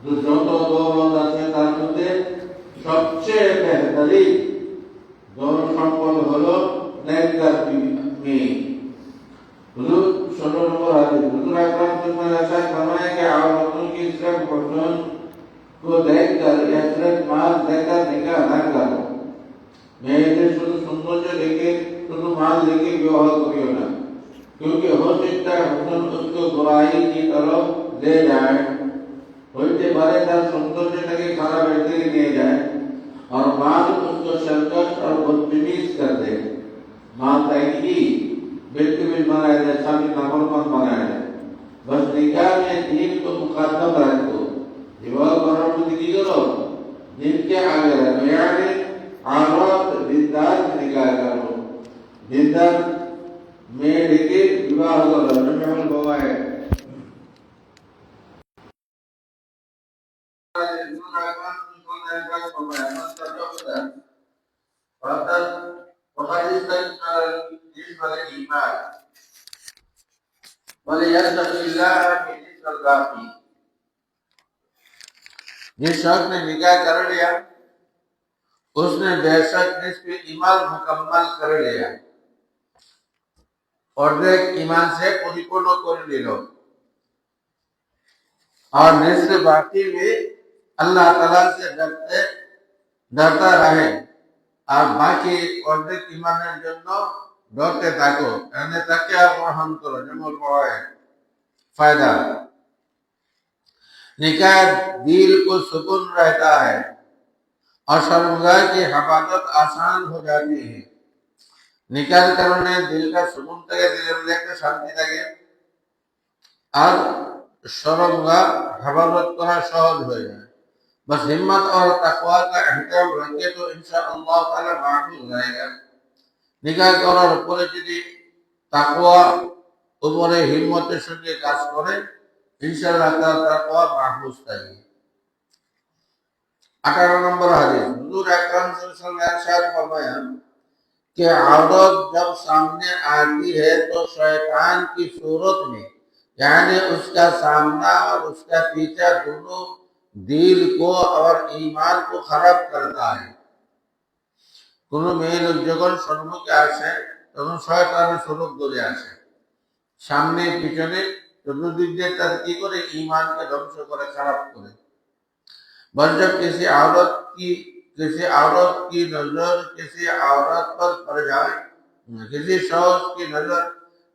যত দৌলত আছে তার মধ্যে সবচেয়ে বেহতরিন দৌলত সম্পদ হলো নেককার মেয়ে। हुजूर सल्लल्लाहु अलैहि वसल्लम हुजूर अकरम सल्लल्लाहु अलैहि वसल्लम फरमाया कि औरतों की सिर्फ हुस्न को देखकर या सिर्फ माल देखकर निकाह न करो। मेरे शुद्ध सौंदर्य देखे शुद्ध माल देखे विवाह करियो ना, क्योंकि हो सकता है हुस्न उसको बुराई की तरफ ले जाए, होते बारे तार सौंदर्यটাকে খারাপ দিকে নিয়ে যায় और माल उसको शर्कत और बदतमीज कर दे। माल ताकि बिल्कुल भी मना है सामने नाफरमान बनाया है। बस निकाह में दीन को मुकद्दम रखो, विवाह करने में की करो दीन के आगे रखो, यानी औरत दीनदार से निकाह करो, दीनदार में लेके विवाह करो। नमल बाबा है जिस शख्स ने निकाह कर लिया उसने बेशक निस्फ़ ईमान मुकम्मल कर लिया और देख ईमान से परिपूर्ण कर लिया और निस्फ़ बाकी भी अल्लाह ताला से डरता रहे और बाकी অর্ধেক ईमाনের জন্য डरते থাকো, এনে তাকিয়া গ্রহণ করো। যেমন হয় फायदा निकाह दिल को सुकून रहता है और शर्मगाह की हिफाजत आसान हो जाती है। निकाह करने दिल का सुकून থাকে, দিলের মধ্যে একটা শান্তি থাকে और शर्मगाह हिफाजत करा सहज हो जाए। बस हिम्मत और तकवा का एहतियाम रखे तो इंशाअल्लाह ताला महफूज रहेगा। निकाह করার পরে যদি তাকওয়া উপরে হিম্মতের সঙ্গে কাজ করে इंशाअल्लाह ताला तकवा महफूज থাকে। 18 नंबर हदीस हुजूर अकरम सल्लल्लाहु अलैहि वसल्लम ने इरशाद फरमाया कि औरत जब सामने आती है तो शैतान की सूरत में, यानी उसका सामना और उसका पीछा दोनों दिल को और ईमान को खराब करता है। কোনো মেয়ে লোক যখন সম্মুখে আসে তখন শয়তানের স্বরূপ ধরে আসে, সামনে পিছনে চতুর্দিক দিয়ে তার কি করে ईमान के ধ্বংস করে, খারাপ করে। बस जब किसी औरत की नजर किसी औरत पर पड़ जाए, किसी शख्स की नजर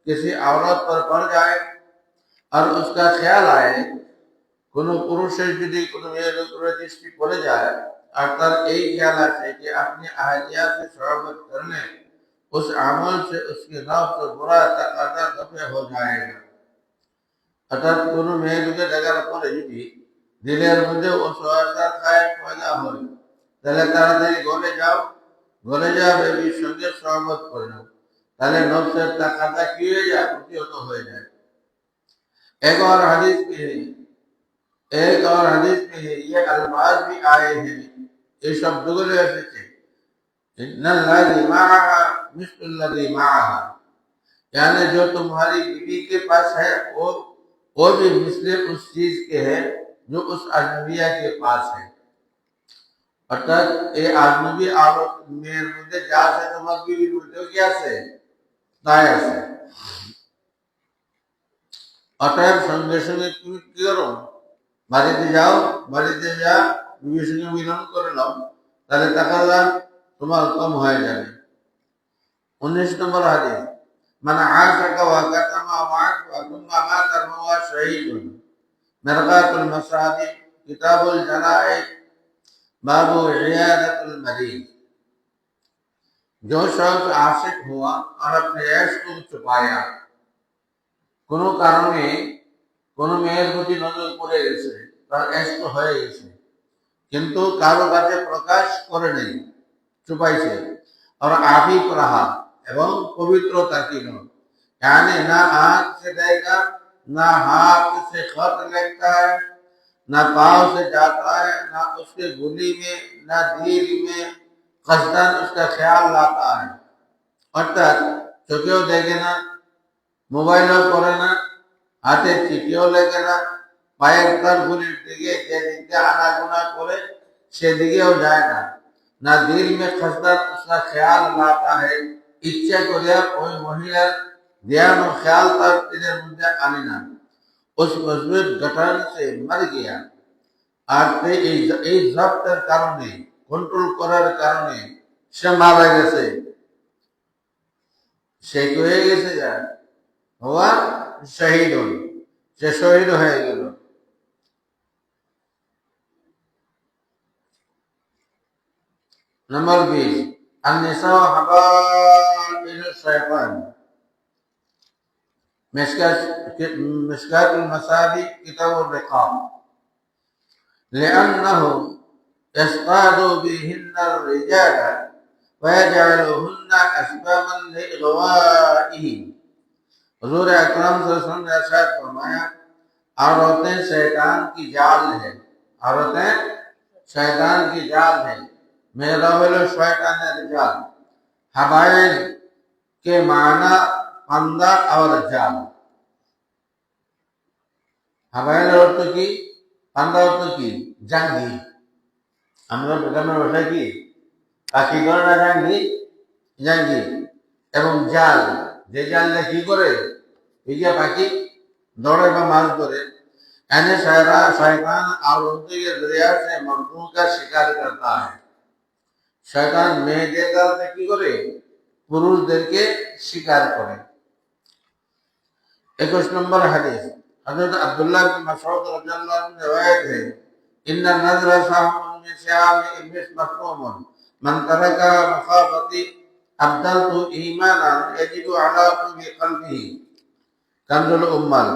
किसी औरत पर पड़ जाए और उसका ख्याल आए কোনো পুরুষের যদি কোনো মেয়ের উপরে দৃষ্টি পড়ে যায় और তার এই ख्याल आए कि अपनी अहलिया से शराबत करने उस अमल से उसकी नफ्स बुरा तकाजा दफे हो जाएगा। अर्थात কোনো মেয়ে লোকের দেখার পরে যদি দিলের মধ্যে অসহায়তা খায় পয়দা হয়, তাহলে তাড়াতাড়ি ঘরে যাও বেবির সঙ্গে শরাবত করে নাও, তাহলে নফসের তাকাদা কি হয়ে যায়, প্রতিহত হয়ে যায়। एक और हदीस में है ये अल्फाज भी आए हैं, ये शब्दগুলো এসেছে इन्नल्लाज़ी माअहा मिस्लुल्लज़ी माअहा, यानी जो तुम्हारी बीवी के पास है वो भी मिसले उस चीज के है जो उस अजनबिया के पास है। अर्थात ये अजनबी औरत मेয়ের মধ্যে যা আছে তোমার বিবির মধ্যেও কি আছে, তাই আছে। অতএব সঙ্গে সঙ্গে তুমি কি করো, বাড়িতে যা বিবির সঙ্গে মিলন করে নাও, তাহলে তাকালা তোমার কম হয়ে যাবে। 19 নম্বর হাদিস মান আশাকা ওয়া কাতামা ওয়া তুম্মা মাতা ওয়া শাহীদুন मिरकातुल मसाजिद किताबुल जनाइज बाबू इयादतुल मरीज। जो शख्स आशिक हुआ और अपने ऐश को छुपाया, কোনো কারণে কোনো মেয়ের প্রতি নজর পড়ে গেছে, তার ऐश তো হয়ে গেছে, কিন্তু কারো কাছে প্রকাশ করে নেই, छुपाइছে और आफिफ रहा এবং पवित्रता की नो, यानी ना आंख से देखा, ना हाथ से खत लिखता है, ना पाँव से जाता है, ना उसके गुली में ना दिल में कसदन उसका ख्याल लाता है। अर्थात चोखेও দেখে না, মোবাইলও করে না, হাতে চিঠিও লেখে না, পায়ের তরফুলির দিকে যেদিকে আনাগোনা করে সেদিকেও যায় না, না দিল में खसरत उसका ख्याल लाता है, ইচ্ছা করে ওই মহিলার ध्यान और ख्याल তার দিলের মধ্যে আনে না। उस मजबूत गठन से मर गया। আর এই জব্তের কারণে, কন্ট্রোল করার কারণে সে মারা গেছে। সে কি হয়ে গেছে? যা হওয়া শহীদ হল, সে শহীদ হয়ে গেল। नंबर 20 النساء حبائل الشيطان مشكات المصابيح كتاب الرقاب لأنه يصطاد بهن الرجال ويجعلهن أسبابا لإغوائهم। हुजूर अकरम सल्लल्लाहु अलैहि वसल्लम ने इरशाद फरमाया, औरतें शैतान की जाल है, औरतें शैतान की जाल है। मेरा बोलो शैतान जाल। हबाइल के माना फंदा और जाल। हबाइल अर्थ की, फंदा अर्थ की জাঙ্গি। আমরা গ্রামের ভাষায় কি পাখি করে না জাঙ্গি, জাঙ্গি এবং জাল, যে জাল কি করে এই যে পাখি दौड़े বা মাছ ধরে। यानी शैतान औरतों के जरिया से मर्दों का शिकार करता है। शैतान মেয়েদের দ্বারা কি করে? পুরুষদেরকে শিকার করে। 21 নম্বর হাদিস হযরত আব্দুল্লাহ বিন মাসউদ রাদিয়াল্লাহু আনহু riwayat है, इन्ना नज़रा साहमुन मिन सियाम इब्लिस मफहूमुन मन तरका मखाबती अब्दलतु ईमानान यजिदु अला फी कल्बिही कंजुल उम्मल।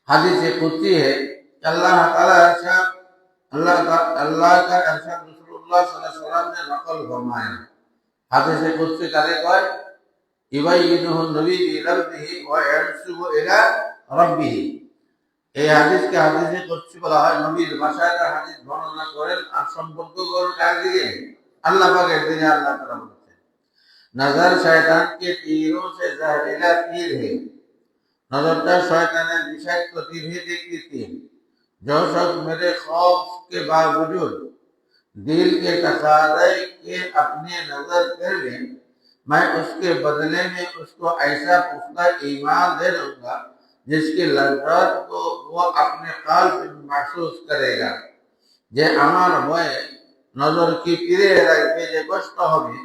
हदीस कुदसी है, अल्लाह ताला इरशाद, अल्लाह का इरशाद रसूलुल्लाह सल्लल्लाहु अलैहि वसल्लम ने नकल फरमाया। हदीस कुदसी करे कय ইবাইনুহু নবী বিলফজিহি ওয়া ইয়ানসুবু ইলা রাব্বিহি। এই হাদিসকে হাদিসে কুদসি বলা হয়। নবীর ভাষায় তার হাদিস বর্ণনা করেন আর সম্পর্ক করেন কার দিকে? আল্লাহ পাকের দিকে। আল্লাহ তাআলা বলেছেন, नजर शैतान के तीरों से जहरीला तीर है। नजरता शैतान विषाक्त तीर ही देखती थी। जो शख्स मेरे खौफ के बावजूद दिल के तकाज़े के अपने नजर कर ले, मैं उसके बदले में उसको ऐसा पुख्ता ईमान दे दूंगा जिसकी लज्जत को वो अपने काल्ब में महसूस करेगा। যে আমার ভয়ে নজর কি ফিরে রাখবে, যে কষ্ট হবে,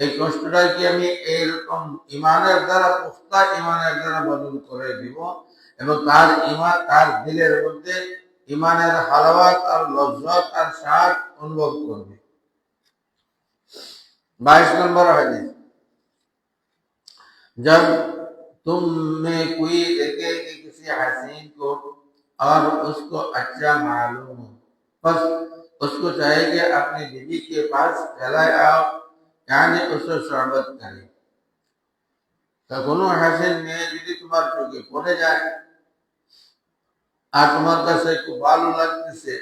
এই কষ্টটা কি আমি এইরকম ইমানের দ্বারা, পুখ্তা ইমানের দ্বারা বদল করে দিব এবং তার ইমান, তার দিলের মধ্যে ইমানের হালাওয়াত আর লজ্জত আর স্বাদ অনুভব করবে। 22 নম্বর হাদিস जब तुम में कोई देखे कि किसी हसीन को और उसको अच्छा मालूम हो, बस उसको चाहिए कि अपनी बीवी के पास चला आओ, यानी उससे शरबत करे। तो কোনো হাসিন মেয়ে যদি তোমার চোখে পড়ে যায় আর তোমার কাছে খুব ভালো লাগতেছে,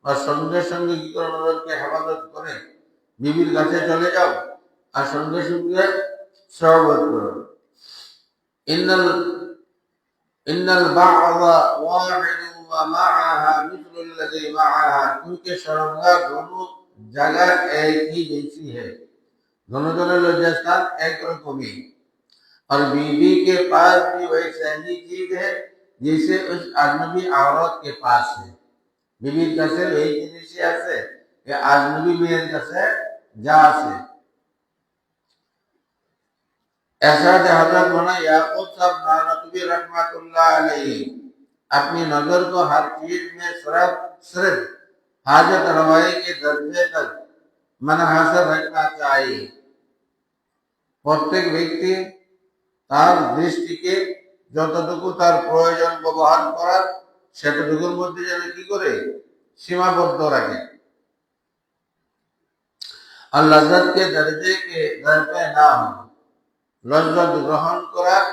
আর সঙ্গে সঙ্গে কি করে নজরকে হেফাজত করে বিবির কাছে চলে যাও আর সঙ্গে সঙ্গে শরবত করো। इन्नल बा'दा वाहिद व मा'हा मिथलु الذي मा'हा, क्योंकि शर्मगाह दोनों जगह एक ही जैसी है, दोनों दोनों लज्जा स्थान एक रकम ही। और बीवी के पास भी वैसा ही चीज है जैसे उस अजनबी औरत के पास है। बीवी कैसे वही जिनिस আছে कि अजनबी মেয়ের কাছে যা আছে। ऐसा हजरत मौलाना याकूब साहब नानवी रहमतुल्लाह अलैहि अपनी नजर को हर चीज में सिर्फ हाजत रवाई के दर्जे तक मनहासर रखना चाहिए। प्रत्येक व्यक्ति তার দৃষ্টিকে যতটুকু তার প্রয়োজন ব্যবহার করার সেতটুকুর মধ্যে যেন কি করে সীমাবদ্ধ রাখে। আর लज्जत के दर्जे के दर पे ना हो, लज्जत ग्रहण করার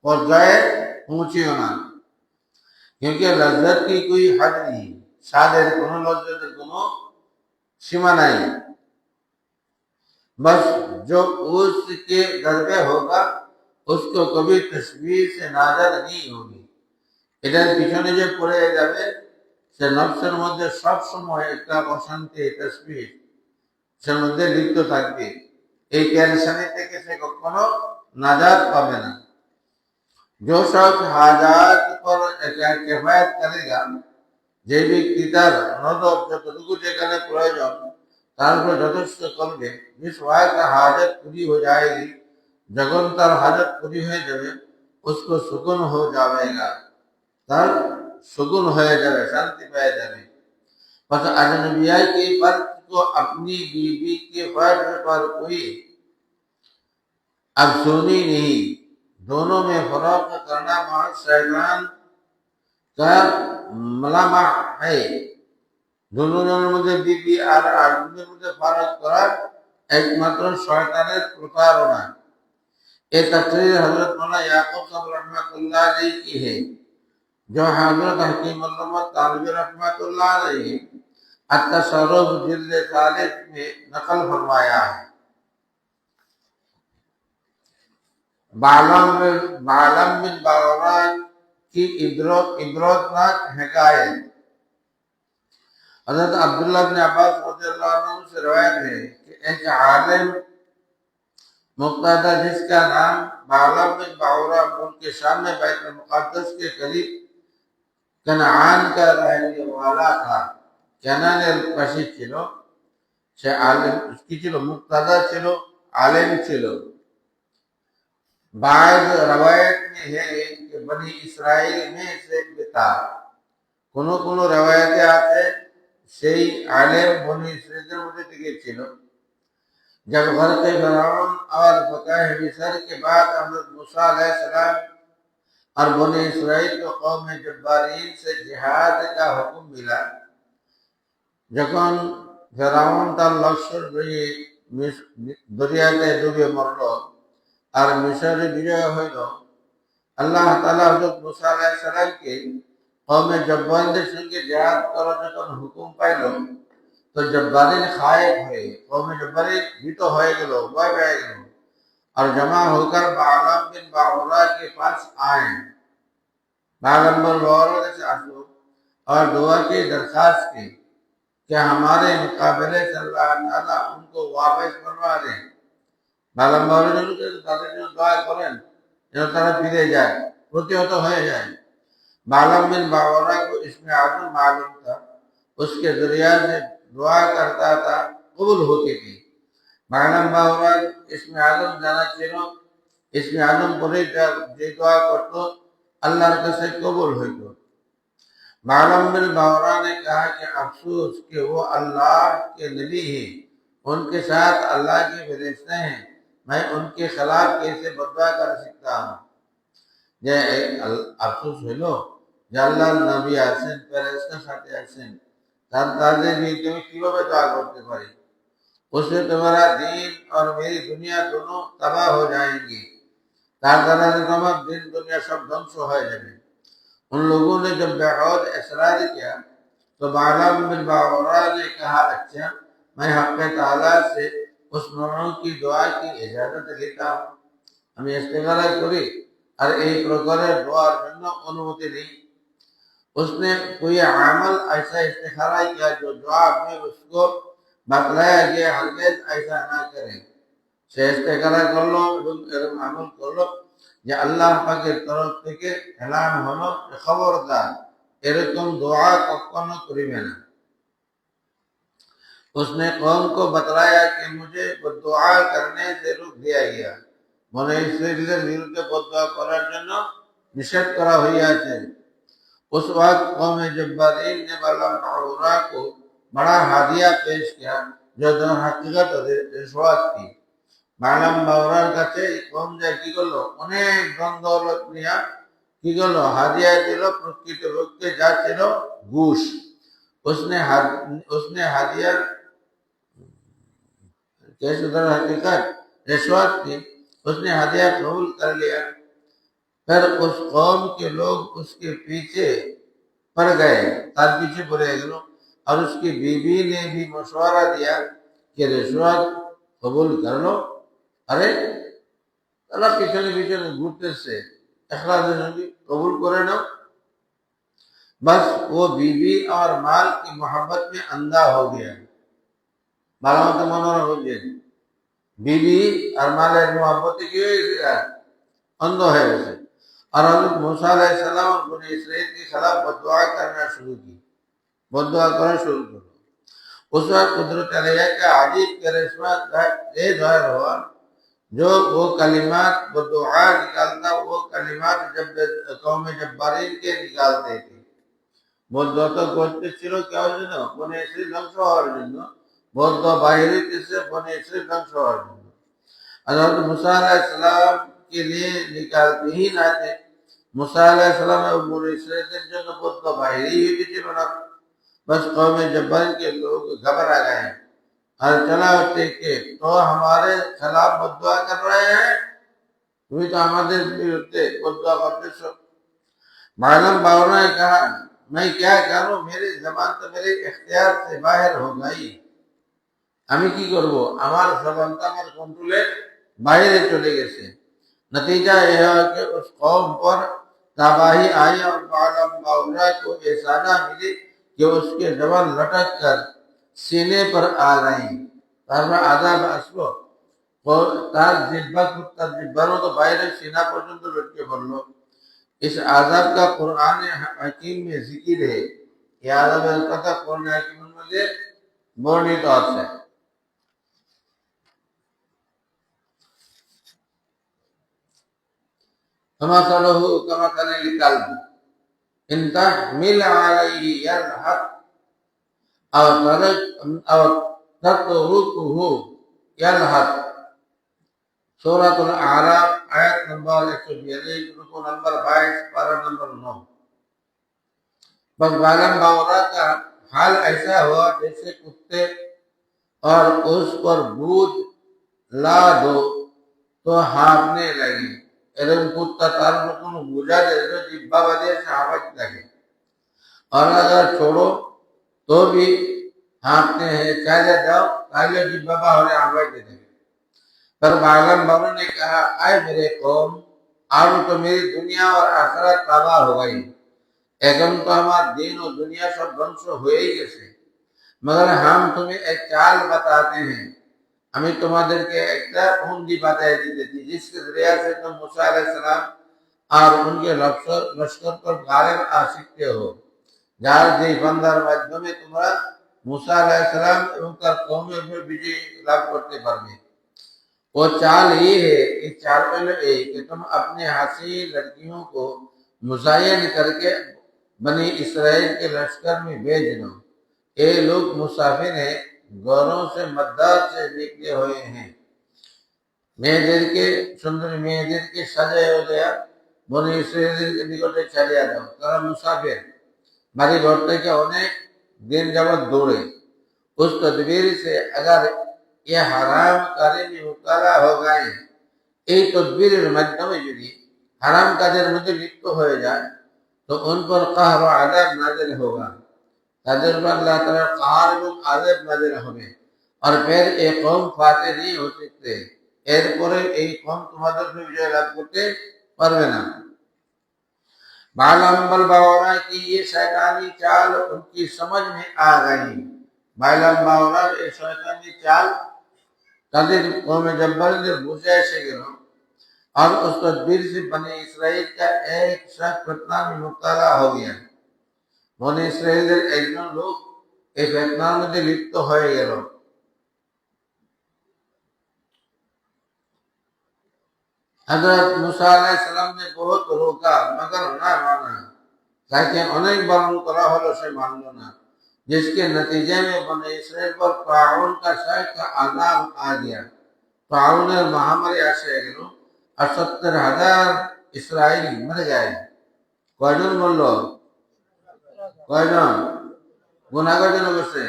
পর্যায়ে পৌঁছিও না, क्योंकि लज्जत की कोई हद नहीं, सादर কোনো लज्जतेর কোনো सीमा नहीं। बस जो उसके दर पे होगा उसको कभी तस्वीर से नाजर नहीं होगी। এটার পিছনে যে পড়ে যাবে সে নফসের মধ্যে সব সময় একটা অশান্তি তসবিহ সে মধ্যে লিপ্ত থাকবে। এই টেনশনে থেকে সে কখনো নাজাত পাবে না। जो शख्स हाजात पर किफायत करेगा, যে ব্যক্তি তার নদব যতটুকু যেখানে প্রয়োজন তার উপর যথেষ্ট করবে, जिस वाय का हाजत पूरी हो जाएगी, যখন তার হাজত पूरी হয়ে যাবে, उसको सुकून हो जाएगा, তার सुकून হয়ে যাবে, শান্তি পেয়ে যাবে। बस अजनबिया के फर्ज को अपनी बीवी के फर्ज पर कोई अफसोनी नहीं, दोनों में फर्क करना बहुत शैतान का मलामा है। दोनों जনের মধ্যে বিবি আর আরেকজনের মধ্যে ফারাক করা একমাত্র শয়তানের প্রতারণা। ये तकरीर हजरत मौलाना याकूब साहब रहमतुल्लाह अलैह की है, जो हजरत हकीम मोहम्मद तालिबी रहमतुल्लाह अलैह अत-तसर्रुफ जिल्द 40 में नकल फरमाया है। बालम बिन बावरा की इबरतनाक हिकायत। हजरत अब्दुल्लाह बिन अब्बास रज़ियल्लाहु अन्हु से रिवायत है कि एक आलिम मुक्तादा जिसका नाम बालम बिन बावरा उनके सामने बैतुल मुक़द्दस के करीब कनान का रहने वाला था। कनाনের পাশে ছিল, সে আলেম কি ছিল, মুক্তাদা ছিল, আলেম ছিল। बाद रवायत में है कि बनी इसराइल में से था, কোনো কোনো রওয়ায়াতে আছে সেই আলেম বনি ইসরাইলের মধ্যে থেকে ছিল। जब गरक़ फ़िरऔन और फ़तह मिस्र के बाद हज़रत मूसा अलैहिस्सलाम और बनी इसराइल को कौम जब्बारीन से जिहाद का हुक्म मिला, যখন ফেরাউন তার লস্কর নিয়ে দরিয়াতে ডুবে মরল আর মিশরে বিজয় হইল, আল্লাহ তাআলা হযরত মুসা আলাইহিস সালামকে কওমে জব্বারদের সঙ্গে জিহাদ করার যখন হুকুম পাইল, তো জব্বারিন খায়েফ হয়ে কওমে জব্বারিন ভীত হয়ে গেল, ভয় পেয়ে গেল और जमा होकर बालम बिन बावरा के पास आए। बालम बिन बावरा के आंसू और दुआ की दरखास्त की कि हमारे मुकाबले से अल्लाह ताला उनको वापस करवा दे। बालम बावरा ने ताদের জন্য দোয়া করেন যেন তারা ফিরে যায়, প্রতিহত হয়ে যায়। बालम बिन बावरा को इसमें आजम मालूम था, उसके जरिया से दुआ करता था, कबूल होती थी। बालम बावरा इसमें आजम जाना ছিল, इसमें आजम পরে যে দোয়া করত আল্লাহর কাছে কবুল হইত। बालम बिन बावरा ने कहा कि अफसोस कि वो अल्लाह के नबी हैं, उनके साथ अल्लाह के फरिश्ते हैं, मैं उनके खिलाफ कैसे बदवा कर सकता हूँ। যে আফসোস হইল যে আল্লাহর নবী আছেন, ফেরেশতার সাথে আছেন, তাদের তুমি কিভাবে দোয়া করতে পারি। उससे तुम्हारा दीन और मेरी दुनिया दोनों तबाह हो जाएंगी, तार द्वारा तुम्हारा दिन दुनिया सब ध्वंस हो जाएगी। उन लोगों ने जब बेहद इसरार किया तो बालम बिन बावरा ने कहा, अच्छा मैं हक़ ताला से उस मौलवी की दुआ की इजाजत लेता हूँ, আমি इस्तिग़ारा करी और एक प्रकार दुआर जন্য अनुमति दी। उसने कोई अमल ऐसा इस्तिखारा किया जो दुआ में उसको बतलाया गया हरगिज़ ऐसा ना करे। সে ইস্তিখারা করলো এবং এরকম আমল করলো যে আল্লাহ পাকের তরফ থেকে এলান হলো, খবরদার এরকম দোয়া কখনো করিবে না। उसने कौम को बतलाया कि मुझे दुआ करने से रोक दिया गया, বনে ইসরাইলের বিরুদ্ধে বদদুয়া করার জন্য নিষেধ করা হইয়াছে। उस वक्त कौम जब्बारीन ने बालम बावरा को बड़ा हादिया पेश किया जो दर हकीकत रिश्वत थी। बालम बावरार काছে কম যা কি করলো, অনেক ধন দৌলত নিয়া কি করলো, হাদিয়া দিল, প্রকৃতপক্ষে যা ছিল ঘুষ। उसने हादिया कैसे दर हकीकत रिश्वत थी, उसने हादिया कबूल कर लिया। फिर उस कौम के लोग उसके पीछे पड़ गए, तार पीछे पड़े गए, और उसकी बीवी ने भी मशवरा दिया कि रिश्वत कबूल कर लो। अरे তারা পিছনে পিছনে ঘুরতেছে, इखलास नबी कबूल करे ना, बस वो बीवी और माल की मोहब्बत में अंधा हो गया। बालों तो मनोरम हो गया, बीवी और माल की मोहब्बत की अंधो है वैसे। और हज़रत मूसा अलैहिस्सलाम और बनी इसराइल की खिलाफ बद्दुआ करना शुरू की, बद्दुआ करना शुरू कर। उस वक्त कुदरत अलैहा का अजीब करिश्मा ज़ाहिर हुआ। जो वो कलिमात बद्दुआ निकालता, वो कलिमात जब कौम जब्बारीन के निकालते थे। বদ্ধত করতেছিল কেউ যেন বনে ইসরাইল ধ্বংস হওয়ার জন্য, বদ্ধ বাহিরে से बने इसराइल ध्वंस হওয়ার জন্য। हज़रत मूसा अलैहिस्सलाम के लिए निकालते ही ना थे। मूसा अलैहिस्सलाम और बने इसराइल जন্য বদ্ধ বাহিরে ही ছিল ना, बस कौम जब्बारीन के लोग घबरा गए और चला होते के तो हमारे खिलाफ बद्दुआ कर रहे हैं, তুমি তো আমাদের বিরুদ্ধে বদ্দুआ করতেছো। मालूम बावरा ने कहा, मैं क्या करूं, मेरी जबान तो मेरे इख्तियार से बाहर हो गई, আমি কি করব, আমার জবানটা আমার কন্ট্রোলে বাইরে চলে গেছে। नतीजा यह है कि उस कौम पर तबाही आई और मालूम बावरा को ये सजा मिली कि उसके जबान लटक कर सीने पर आ गई। তারপর আযাব আসলো, তার জিহ্বারও তো বাইরে सीना পর্যন্ত লটকে পড়লো। इस आजाब का कुरान हकीम में जिक्र है। यह आजाब कथा कुरान हकीम में वर्णित है। कमसलहु कमसलिल कल्ब इन तहमिल अलैहि यल्हक अव तत्रुकुहु यल्हक। सूरतुल आराफ आयत नंबर 142, रुकू नंबर 22, पारा नंबर 9। बस बालम बावरा का हाल ऐसा हुआ जैसे कुत्ते और उस पर बूझ ला दो तो हाँफने लगे। एवं कुत्ता तार को बुझा दे तो जिब्बा बजे से हाँफने लगे, और अगर छोड़ो तो भी हाँफते हैं, चाहे जाओ ताकि जिब्बा बाहर हाँफने लगे। पर बालम बावरा ने कहा, आए मेरे कौम, आज तो मेरी दुनिया और आखिरत तबाह हो गई। এখন তো আমার দিন ও দুনিয়া সব ধ্বংস হয়েই গেছে। मगर हम तुम्हें एक चाल बताते हैं, हमें तुम्हाদেরকে একটা फंदी बताए देते थी जिसके जरिए से तुम मूसा अलैहिस्सलाम और उनके लश्कर पर गालिब आ सकते हो। যার যে বান্দার মাধ্যমে তোমরা मूसा अलैहिस्सलाम এবং তার কওমের উপর বিজয় লাভ করতে পারবে। वो चाल ये है, इस चाल में कि तुम अपने हसीन लड़कियों को मुज़य्यन करके बनी इसराइल के लश्कर में भेज दो। ये लोग मुसाफिर हैं, गौरों से मद्दार से निकले हुए हैं। মেয়েদেরকে সুন্দর মেয়েদেরকে সাজায় দেয়া বনি ইসরাইলের নিকটে চালিয়ে দাও, তারা মুসাফির, বাড়ি ঘর থেকে অনেক दिन যাবত দৌড়ে। उस तदबीर से अगर ये हराम कार्य में मुब्तला हो गए, এই তদবীরের মাধ্যমে যদি হারাম কাজের মধ্যে লিপ্ত হয়ে যায় तो उन पर कहर और अज़ाब नाज़िल होगा, তাদের উপর আল্লাহ তাআলার कहर এবং আযাব নাযিল হবে। और फिर एक कौम फाते नहीं हो सकते, এরপরে এই কওম তোমাদের উপর বিজয় লাভ করতে পারবে না। बालम बावरा की ये शैतानी चाल उनकी समझ में आ गई। बालम बावरा ये शैतानी चाल তাদের কওমে জব্বারদের বুঝে এসে গেল, और उस तदबीर से बने इसराइल का एक शख्स फितना में मुब्तला हो गया। बने इसराइलेर একজন লোক এই ফিতনার মধ্যে লিপ্ত হয়ে গেল। हजरत मूसा अलैहिस्सलाम ने बहुत रोका मगर ना माना, ताकि अनेक बार करा हलो से मानल ना, जिसके नतीजे में बने इसराइल पर ताउन का सख्त अज़ाब आ गया। ताउনের महामारी আসে গেল और 70,000 ইসরায়েলি মরে যায়। কয়জন বলল? কয়জন? গুনাহগার জন বলছে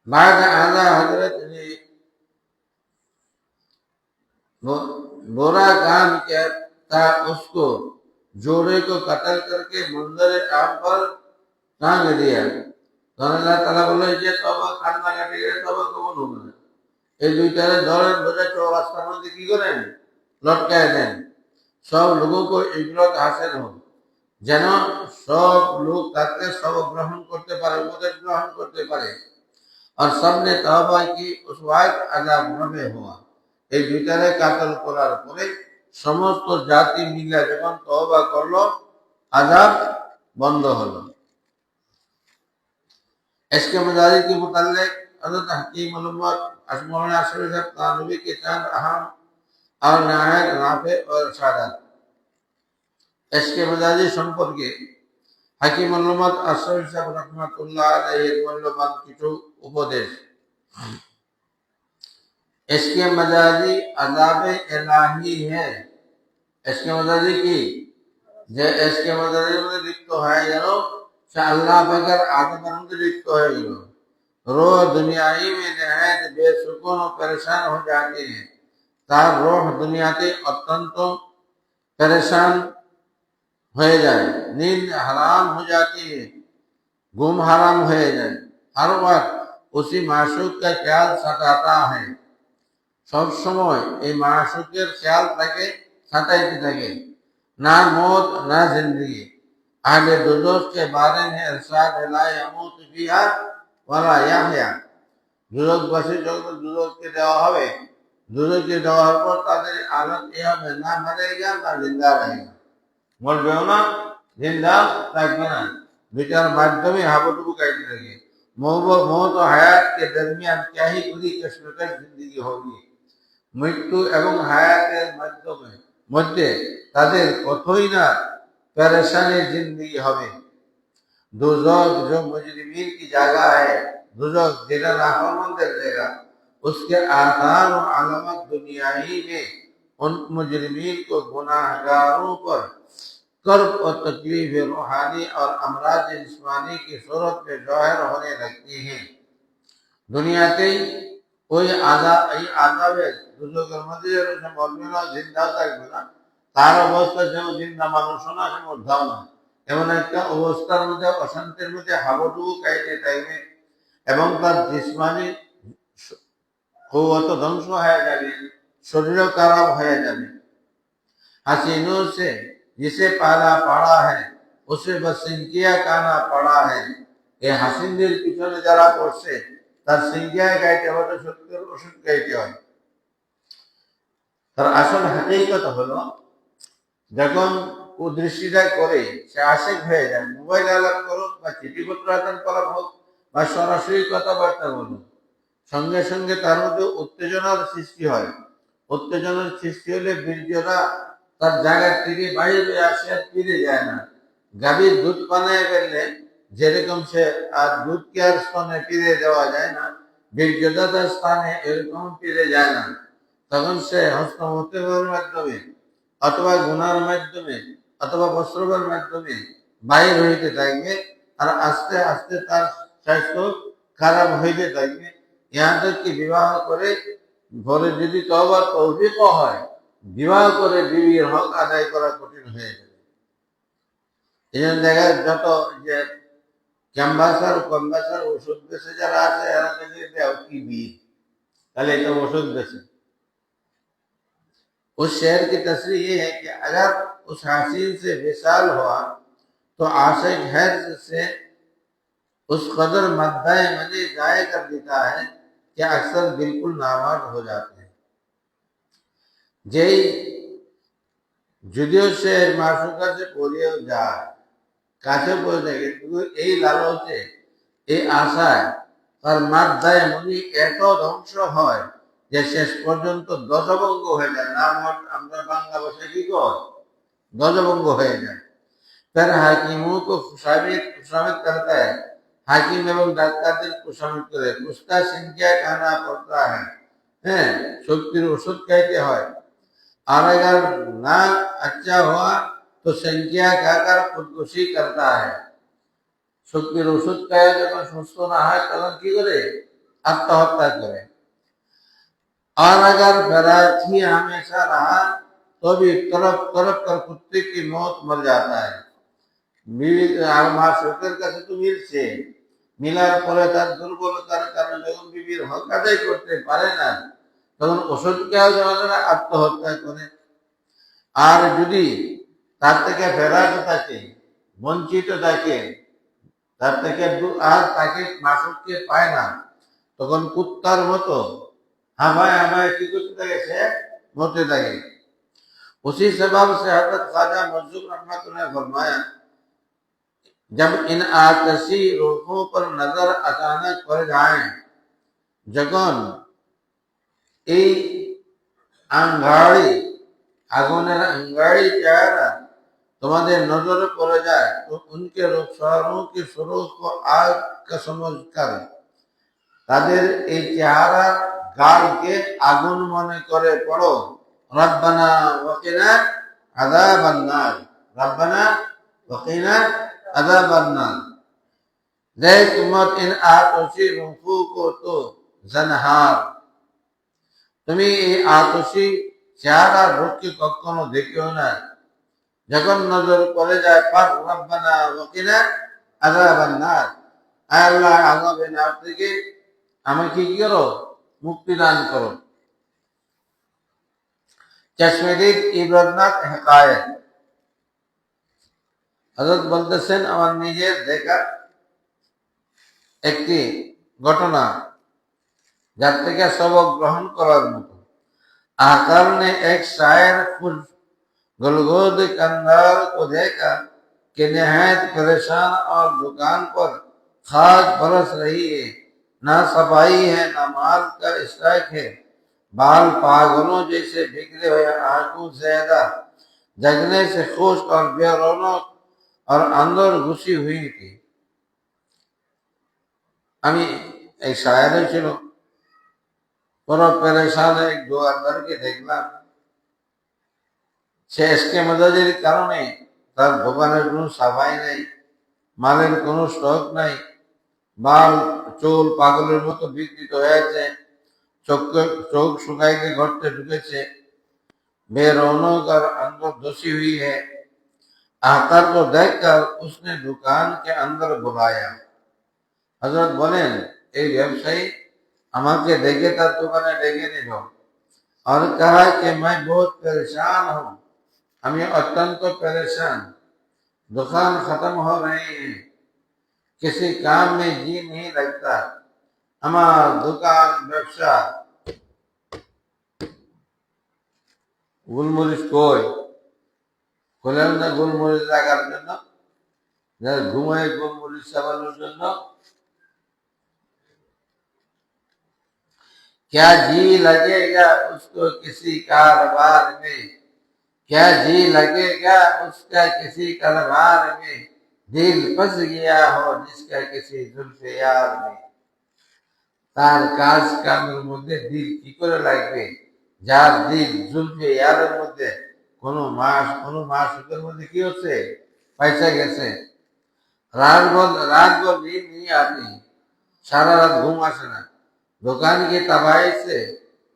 बाद आला हजरत ने बुरा काम किया था, उसको जोड़े को कत्ल करके मंजर आम पर टांग दिया। तो अल्लाह ताला बोले ये तौबा करना का ठीक है, तौबा कबूल होगा। এই দুইটারে ধরেন ধরে চৌরাস্তার মধ্যে কি করেন লটকায় দেন, সব লোগों এগুলো হাসিল হোক, যেন সব লোক তাকে সব গ্রহণ করতে পারে, উপদেশ গ্রহণ করতে পারে। আর সামনে তওবা কি উস ওয়াক্ত আযাব হবে হওয়া, এই দুইটারে কাতল করার পরে সমস্ত জাতি মিলে যখন তওবা করলো আযাব বন্ধ হলো। इसके मजारी के मुताल्लिक हज़रत हकीम उम्मत मौलाना अशरफ साहब थानवी के चंद अहम और नहायत नाफे और इरशादात। इसके मजारी সম্পর্কে হাকিম উম্মত আশরাফ সাহেব রাহমাতুল্লাহ আলাইহি মূল্যবান কিছু উপদেশ। इसके मजाजी अजाब इलाही है। इसके मजाजी की যে इसके मजाजी में लिखते हैं यारो कि अल्लाह बगैर आदम बंद लिखते हैं ये रोह दुनियाई में नहायत बेसुकून और परेशान हो जाते हैं। तार रोह दुनियाते अत्यंत परेशान हो जाए, नींद हराम हो जाती है, गुम हराम हो जाए, हर वक्त उसी माशूक का ख्याल सताता है। सब समय ये माशूकेर ख्याल থাকে सताते থাকে, ना मौत ना जिंदगी। आगे दोजख के बारे में इरशाद है ला यमूत फिहा वला याहया। দুজখবাসী যখন দুজখকে দেওয়া হবে, দুজখকে দেওয়ার পর তাদের হালত এই হবে না মরেগা না জিন্দা रहेगा, মরবেও না জিন্দা থাকবে না, দুইটার মাধ্যমে হাবুডুবু কাটতে থাকে। मौत और हयात के दरमियान क्या ही बुरी कश्मकश जिंदगी होगी। मृत्यु एवं हयातेर मध्य तादेर कतई ना परेशानी जिंदगी हमें। दोजख जो मुजरिमीन की जगह है, दोजख जेना नाफरमानदेर जगह, उसके आसार और अलामत दुनियाही में उन मुजरिमीन को गुनाहगारों पर कर्ब और तकलीफ रूहानी और अमराज जिस्मानी की सूरत में ज़ाहिर होने लगती हैं। दुनियाते ওই আযাবের দুজকের মধ্যে সে মরবে না, জিন্দা থাকবে না, তার অবস্থা যেন জিন্দা মানুষও না, সে মরধাও না, এমন একটা অবস্থার মধ্যে অশান্তির মধ্যে হাবুডুবু কাইতে থাকবে এবং তার জিসমানি কওয়াত ধ্বংস হয়ে যাবে, শরীরও খারাপ হয়ে যাবে। हसीनों से जिसे पाला पड़ा है उसे बस सिंकिया काना पड़ा है। ये হাসিনদের পিছনে যারা পড়ছে তার সিংকিয়া গাইতে হবে, সত্যের ওষুধ গাইতে হয়। তার আসল হাকিকত হলো যখন ও দৃষ্টিটা করে সে আশেক হয়ে যায়, মোবাইল আলাপ করুক বা চিঠিপত্র আদান প্রদান হোক বা সরাসরি কথাবার্তা বলুক, সঙ্গে সঙ্গে তার মধ্যে উত্তেজনার সৃষ্টি হয়। উত্তেজনার সৃষ্টি হলে বীর্যটা তার জায়গা থেকে বাইরে আসে, আর ফিরে যায় না। গাভীর দুধ পানায় ফেললে যেরকম সে আর দুধকে আর স্তনে ফিরে দেওয়া যায় না, বীর্যটা তার স্থানে এরকম ফিরে যায় না। তখন সে হস্তমৈথুনের মাধ্যমে অথবা গুনার মাধ্যমে অথবা প্রস্রাবের মাধ্যমে বাইর হইতে থাকবে, আর আস্তে আস্তে তার স্বাস্থ্য খারাপ হইতে থাকবে। ইহাদের কি বিবাহ করে ঘরে যদি তওবার তৌফিকও হয়, বিবাহ করে বিবির হক আদায় করা কঠিন হয়ে যাবে। এই জন্য দেখা যত যে কম্বাসার ওষুধ বেছে যারা আছে এরা দেখে দেও কি বিয়ে, তাহলে এটা ওষুধ বেছে। उस शेर की तस्वीर ये है कि अगर उस हसीन से विशाल हुआ तो आशिक हर्ज से उस कदर मद्दाए मजे जाय कर देता है कि अक्सर बिल्कुल नामर्द हो जाते हैं। যেই যদিও সে মাসুকা সে পড়িয়েও যায়, কাছে পড়ে যায়, কিন্তু এই লালচে এই আশায় তার মাদ্দায় মনি এত ধ্বংস হয় যে শেষ পর্যন্ত ধ্বজভঙ্গ হয়ে যায়। নাম আমরা বাংলা ভাষায় কি কর, ধ্বজভঙ্গ হয়ে যায়। তার হাকিমও को खुशामिद करता है, हाकिम एवं ডাক্তারদের खुशामिद করে। उसका सिंकिया खाना पड़ता है, হ্যাঁ, শক্তির ওষুধ খাইতে হয়। और अगर ना अच्छा हुआ तो संख्या खाकर खुदकुशी करता है। শক্তির ওষুধ খায় যখন সুস্থ না হয় তখন কি করে, আত্মহত্যা করে। और अगर बैरागी हमेशा रहा तो भी तड़प तड़प कर कुत्ते की मौत मर जाता है। बीवी माशूकेर কাছে তো মিলছে, মিলার পরে তার দুর্বলতার কারণে যখন বিবির হক আদায় করতে পারে না, তখন ওষুধ খেয়েও যখন আত্মহত্যা করে। আর যদি তার থেকে ফেরাত থাকে, বঞ্চিত থাকে, তার থেকে আর তাকে মাসুককে পায় না, তখন কুত্তার মতো হামায় হামায় কি করতে থাকে, সে মরতে থাকে। उसी सबब से हजरत ख्वाजा मजदूर रहमतुल्लाह ने फरमाया, जब इन आतशी रूहों पर नजर अचानक पड़ जाए, যখন এই আঙ্গাড়ি, আগুনের আঙ্গাড়ি চেহারা তোমাদের নজরে पड़ जाए, तो उनके रुखसारों की सुरूख को आग का समझकर তাদের এই চেহারা গালকে আগুন মনে করে পড়ো, রব্বানা ওয়াকিনা আযাবান নার, রব্বানা ওয়াকিনা আযাবান নার। দেখ মত ইন আতশি রুহু কো তো জনহার, তুমি এই আতশি চেহারা রূপকে কখনো দেখিও না, যখন নজর পড়ে যায় পাক রব্বানা ওয়াকিনা আযাবান নার, আল্লাহ আযাবের নার থেকে আমাকে কি করো, মুক্তি দান করো। চশমেদিক ইবরাতনাথ হেকায়েত, হযরত বলতেছেন, আমার নিজের দেখা একটি ঘটনা, যার থেকে সবক গ্রহণ করার মতো। आकर ने एक शायर खुद गुलगोद कंधार को देखा कि निहायत परेशान और दुकान पर खाक बरस रही है, ना सफाई है ना माल का स्टॉक है, बाल पागलों जैसे बिखरे हुए आंखों ज्यादा, जगने से खुश और बेरौनक और अंदर घुसी हुई थी। আমি এই শায়ের ছিল, বড় পরেশান এক দোকানদারকে দেখলাম, সে এসকে মেজাজের কারণে তার দোকানের কোনো সাফাই নেই, মালের কোনো স্টক নাই, বাল চুল পাগলের মতো বিকৃত হয়েছে, চোখ শুকাইকে ঘরতে ঢুকেছে, बेरौनक और अंदर धसी हुई है। आकर को देखकर उसने दुकान के अंदर बुलाया। हजरत बोलेन, এই ব্যবসায়ী আমাকে দেখে তার দোকানে ডেকে নিল और कहा कि मैं बहुत परेशान हूँ, আমি অত্যন্ত परेशान, दुकान खत्म हो रही है, किसी काम में जी नहीं लगता, আমার দোকান ব্যবসা। গোলমরিচ কই, বললাম না গোলমরিচ লাগার জন্য, যারা ঘুমায় গোলমরিচ চাবানোর জন্য। क्या जी लगेगा उसको किसी कारोबार में, क्या जी लगेगा उसका किसी कारोबार में, दिल फंस गया हो जिसका किसी जुल्फे यार में। তার কাজ কামের মধ্যে দিল কি করে লাগবে, যার দিল জুলফে ইয়ারের মধ্যে, কোনো মাসুকের মধ্যে কি হচ্ছে, পয়সা গেছে। रात भर नींद नहीं आती, सारा रात घूम আসে না, दुकान की तबाही से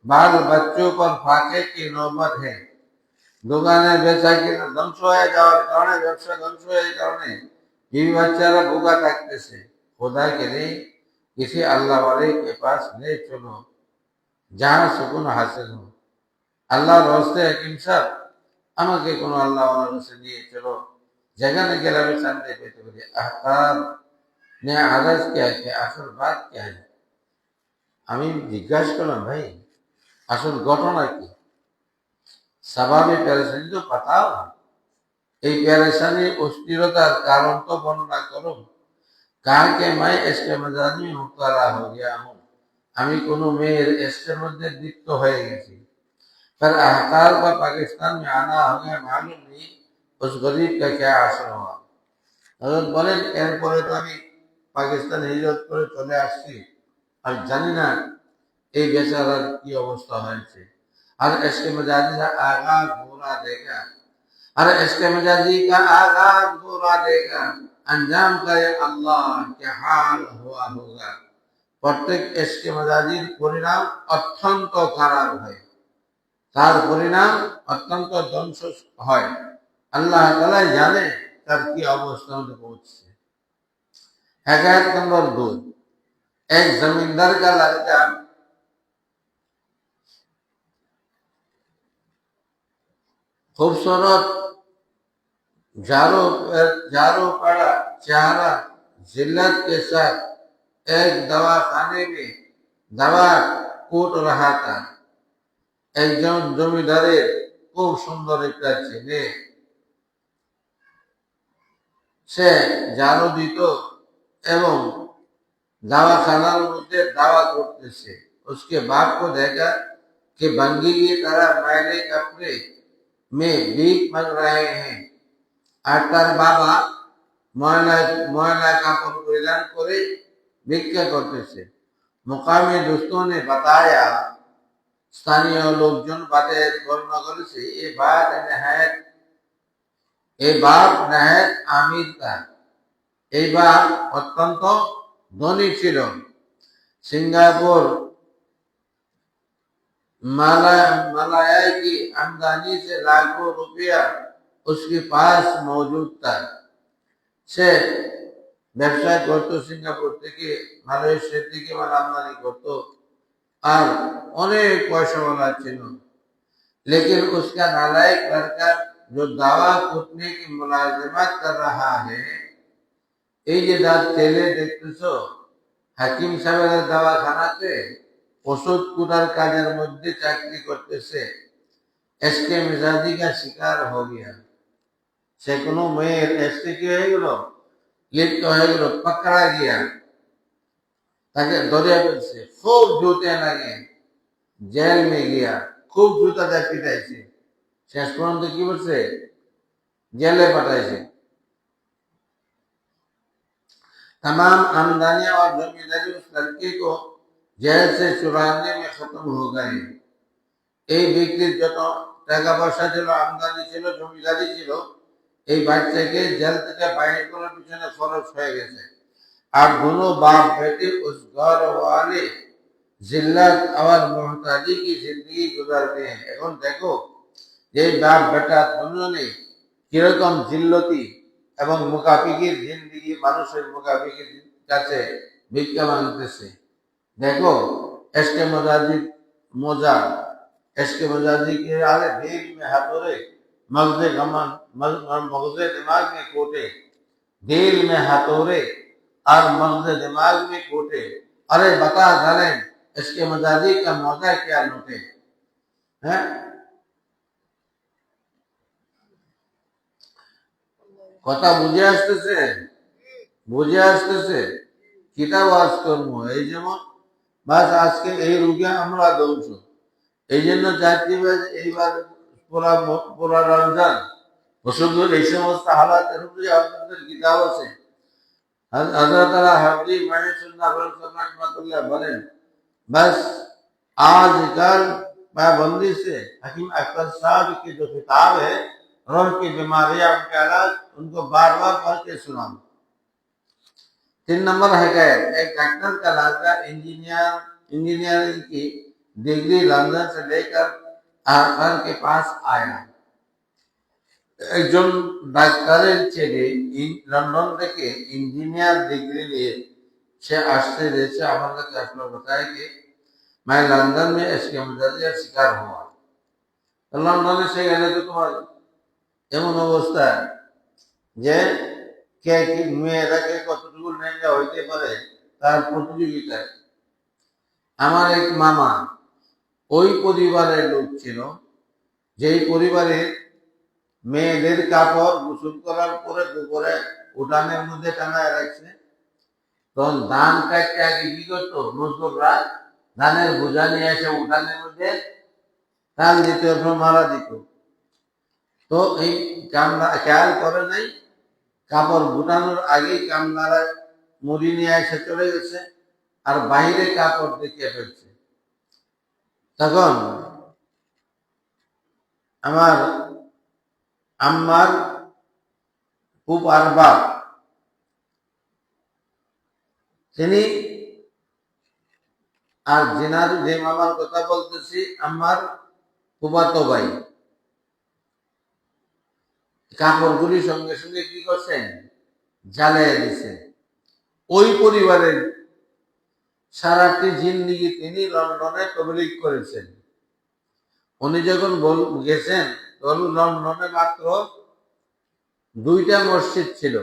बाल बच्चों पर फाके की नौबत है, দোকানে বেচা কিনা ধ্বংস হয়ে যাওয়ার কারণে, ব্যবসা ধ্বংস হয়ে কারণে বিবি বাচ্চারা ভোগা থাকতেছে। খোদা के लिए किसी अल्लाह वाले के पास ले चलो जहाँ सुकून हासिल हो। আল্লাহর রাস্তায় হাকিম সাহেব, আমাকে কোনো আল্লাহ ওয়ালার কাছে নিয়ে চলো, যেখানে গেলে আমি শান্তি পেতে পারি। আহকাম ने आदर्श क्या है, আসল बात क्या है। আমি জিজ্ঞাসা করলাম, ভাই আসল ঘটনা কি, স্বাভাবিক পেরেশানি তো পাতাও, এই পেরেশানি অস্থিরতার কারণ তো বর্ণনা করো। कहा कि मैं इसके मजाज में मुब्तला हो गया हूँ, আমি কোনো মেয়ের এসকের মধ্যে লিপ্ত হয়ে গেছি। फिर अहकार पर पाकिस्तान में आना हमें मालूम नहीं उस गरीब का क्या असर हुआ। हजरत बोलेन, এরপরে তো আমি পাকিস্তান হিজরত করে চলে আসছি, আর জানি না এই বেচারার কি অবস্থা হয়েছে। আর इसके मजाजी का आगाज बुरा देखा, और इसके मजाजी का आगाज बुरा देखा, अंजाम का अल्लाह के हाल हुआ होगा। প্রত্যেক এসকে মজাজির পরিণাম অত্যন্ত খারাপ হয়, তার পরিণাম অত্যন্ত ধ্বংস হয়। আল্লাহ তাআলা জানে তার কি অবস্থা হতে পৌঁছছে। हकायत नंबर 2, एक जमींदार का लड़का खूबसूरत झाड़ू पड़ा चेहरा जिल्लत के साथ एक दवाखाने में दवा कूट रहा था। একজন জমিদারের খুব সুন্দর একটা ছেলে, সে ঝাড়ু দিত এবং दवाखाना में दावा करते से उसके बाप को देखा कि भंगी की तरह मैले कपड़े में भीख मांग रहे हैं और तार बाबा ময়লা কাপড় পরিধান করে ভিক্ষা করতেছে। मुकामी दोस्तों ने बताया, স্থানীয় লোকজন বাদে বর্ণনা করেছে এই বাপ নেহায়েত আমির था। এই বাপ অত্যন্ত ধনী ছিল। सिंगापुर मलाया की आमदनी से लाखों रुपया उसके पास मौजूद था। से ব্যবসা করতো, সিঙ্গাপুর থেকে মালয়েশিয়া থেকে মাল আমদানি করতো और অনেক পয়সাওয়ালা ছিল। लेकिन उसका नालायक लड़का जो दावा कूटने की मुलाजिमत कर रहा है, এই যে ছেলে দেখতেছো হাকিম সাহেবের দাওয়াখানাতে ওষুধ কুটার কাজের মধ্যে চাকরি করতেছে, এসকে মিজাজি का शिकार हो गया। সে কোনো মেয়ের এসকে কি হয়ে গেল, লিপ্ত হয়ে গেল, পকড়া গিয়া, তাকে ধরে ফেলছে, খুব জুতে লাগে, জেল में गया, খুব জুতা দিয়ে পিটাইছে, শেষ পর্যন্ত কি বলছে, জেলে পাঠাইছে। तमाम आमदनियां और जमींदारी उस लड़के को जेल से चुराने में खत्म हो गए। এই ব্যক্তির যত টাকা পয়সা ছিল, আমদানি ছিল, জমিদারি ছিল, এই বাচ্চাকে জেল থেকে বাইরে করার পিছনে খরচ হয়ে গেছে। আর दोनों बाप बेटे उस घर वाले जिल्लत और मोहताजी की जिंदगी गुजारते हैं। এখন দেখো যে বাপ বেটা দুজনে কিরকম জিল্লতি এবং মুকাফিকির জিন্দেগি, মানুষের মুকাফিকির কাছে ভিক্ষা মাংতেছে। देखो एसके मजाजी के आले दिल में हथौड़े, मगजे दिमाग में कोटे, दिल में हथौड़े और मगजे दिमाग में कोटे। अरे बता जालेम, इसके मजाजी का मौका क्या लूटे है। কথা বুঝে আসতেছে, বুঝে আসতেছে, কিতাব ওয়াজ করবো এই যেমন বাস আজকে এই রোগে আমরা ধ্বংস। এই জন্য চাচ্ছি এইবার পুরা রমজান ওষুধের এই সমস্ত হালাতের উপরে আপনাদের কিতাব আছে। হযরত হাফজি মাইসুল্লাহ রহমাতুল্লাহ বলেন, बस आजकल पाबंदी से हकीम अख्तर साहब की जो किताब है, रोह की बीमारियां, उनके इलाज, उनको बार बार पढ़ के सुनाओ। 3 नंबर हकायत, एक डॉक्टर का लड़का इंजीनियरिंग की डिग्री लंदन से लेकर आकर के पास आया। একজন ডাক্তারের ছেলে লন্ডন থেকে इंजीनियर डिग्री लिए से আসতে देशे আমার কাছে আসলো, बताया कि मैं लंदन में इसके मजाजिया शिकार हुआ। লন্ডনে সে গেলে তো তোমার এমন অবস্থা যে কে কি মেয়েরা কে কতটুকু লেহেঙ্গা হইতে পারে তার প্রতিযোগিতায়। আমার এক মামা ওই পরিবারের লোক ছিল, যেই পরিবারের মেয়েদের কাপড় গোসল করার পরে দুপুরে উঠানের মধ্যে টাঙায় রাখছে। তখন ধান কাটতে আগে কি করতো, মজদুররা ধানের বোঝা নিয়ে এসে উঠানের মধ্যে টান দিত, মারা দিত। তো এই কামলা খেয়াল করে নাই, কাপড় গুটানোর আগেই কামলারা মুড়ি নিয়ে এসে চলে গেছে আর বাইরে কাপড় দেখিয়ে ফেলছে। তখন আমার আম্মার খুব আর বাপ, তিনি আর যে মামার কথা বলতেছি আমার ফুফাতো ভাই, কাপড়গুলি সঙ্গে সঙ্গে কি করছেন, জ্বালিয়ে দিছেন। ওই পরিবারের সারাটি জিন্দিগি তিনি লন্ডনে তবলিগ করেছেন। উনি যখন গেছেন তখন লন্ডনে মাত্র 2টা মসজিদ ছিল,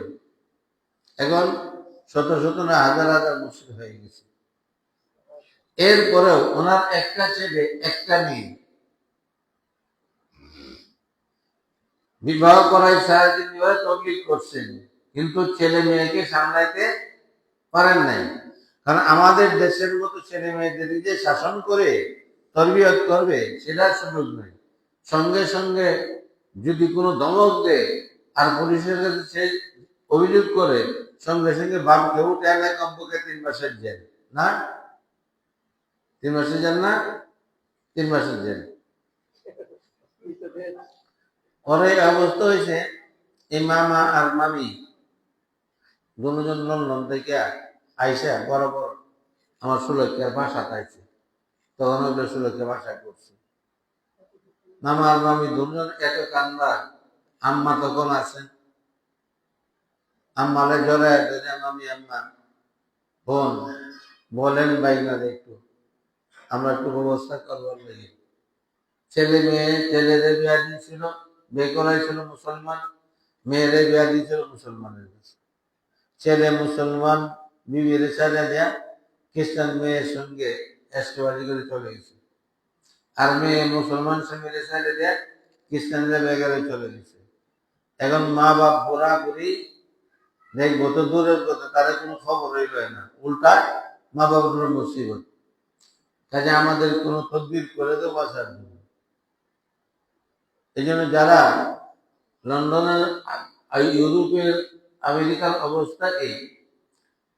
এখন শত শত না হাজার হাজার মসজিদ হয়ে গেছে। এরপরেও ওনার একটা ছেলে একটা মেয়ে, বিবাহ করাই 3.5 বছর তবলিগ করছেন, কিন্তু ছেলে মেয়েকে সামলাইতে পারেন নাই। কারণ আমাদের দেশের মতো ছেলে মেয়েদের যে শাসন করে তরবিয়ত করবে সেটার সুযোগ নেই। সঙ্গে সঙ্গে যদি কোনো ধমক দেয় আর পুলিশের কাছে সে অভিযোগ করে, সঙ্গে সঙ্গে বাপকে উঠে আনে কমপক্ষে 3 মাসের জেল। না 3 মাসের জেল, না 3 মাসের জেল। পরে অবস্থা হয়েছে এই মামা আর মামি দুজন লন্ডন থেকে আইসা বরাবর আমার সুলক্ষার বাসা পাইছে। তখন ওগুলো সুলক্ষা বাসা করছে। মামা আর মামি দুজন এত কান্দা। আম্মা তখন আছেন, আম্মারে জড়ায় ধরে মামি আম্মা বোন বলেন বাইনারে একটু আমরা একটু ব্যবস্থা করবার লাগে। ছেলে মেয়ে, ছেলেদের বিয়া দিয়েছিল, বিয়ে করাইছিল মুসলমান, মেয়েরে বিয়া দিয়েছিল মুসলমানের কাছে। ছেলে মুসলমান বিবির ছেলে দেয়া খ্রিস্টান মেয়ের সঙ্গে এসকেবাজি করে চলে গেছে, আর মেয়ে মুসলমান স্বামীর ছেলে দেয়া খ্রিস্টানরা বেগারে চলে গেছে। এখন মা বাপ বুড়া বুড়ি দেখবো তো দূরের কথা, তাদের কোনো খবর হইল না, উল্টা মা বাবার মুসিবত। কাজে আমাদের কোনো তদবির করে তো বাঁচার জন্য। এই জন্য যারা লন্ডনের, ইউরোপের, আমেরিকার অবস্থা এই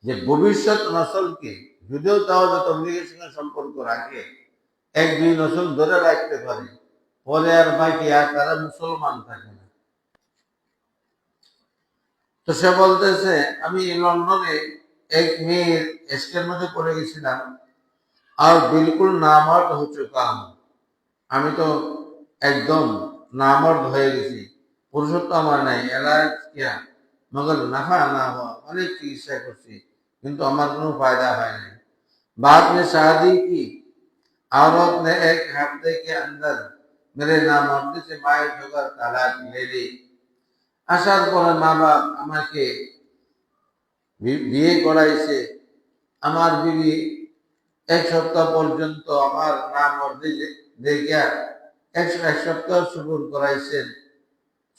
যে ভবিষ্যৎ নসলকে যদিও তাও তবলিগের সঙ্গে সম্পর্ক রাখে, 1-2 নসল ধরে রাখতে পারে, পরে আর বাকি আর তারা মুসলমান থাকে না। তো সে বলতেছে আমি লন্ডনে এক মেয়ের এস্কের মধ্যে পড়ে গেছিলাম আর বিলকুল নামর্দ हो चुका हूं। আমি তো একদম নামর্দ হয়ে গেছি, পুরুষত্ব আমার নাই। এলাজ কিয়া মগর নাফা না হওয়া, অনেক চিকিৎসা করছি কিন্তু আমার কোনো ফায়দা হয় নাই। बाद में शादी की, औरत ने 1 हफ्ते के अंदर मेरे नामर्दी से बाइट होकर तलाक ले ली। আসার পরে মা বাপ আমাকে বিয়ে করাইছে। আমার বিবি 1 সপ্তাহ পর্যন্ত আমার নামর্দি দেখে 1 সপ্তাহ সবুর করাইছেন,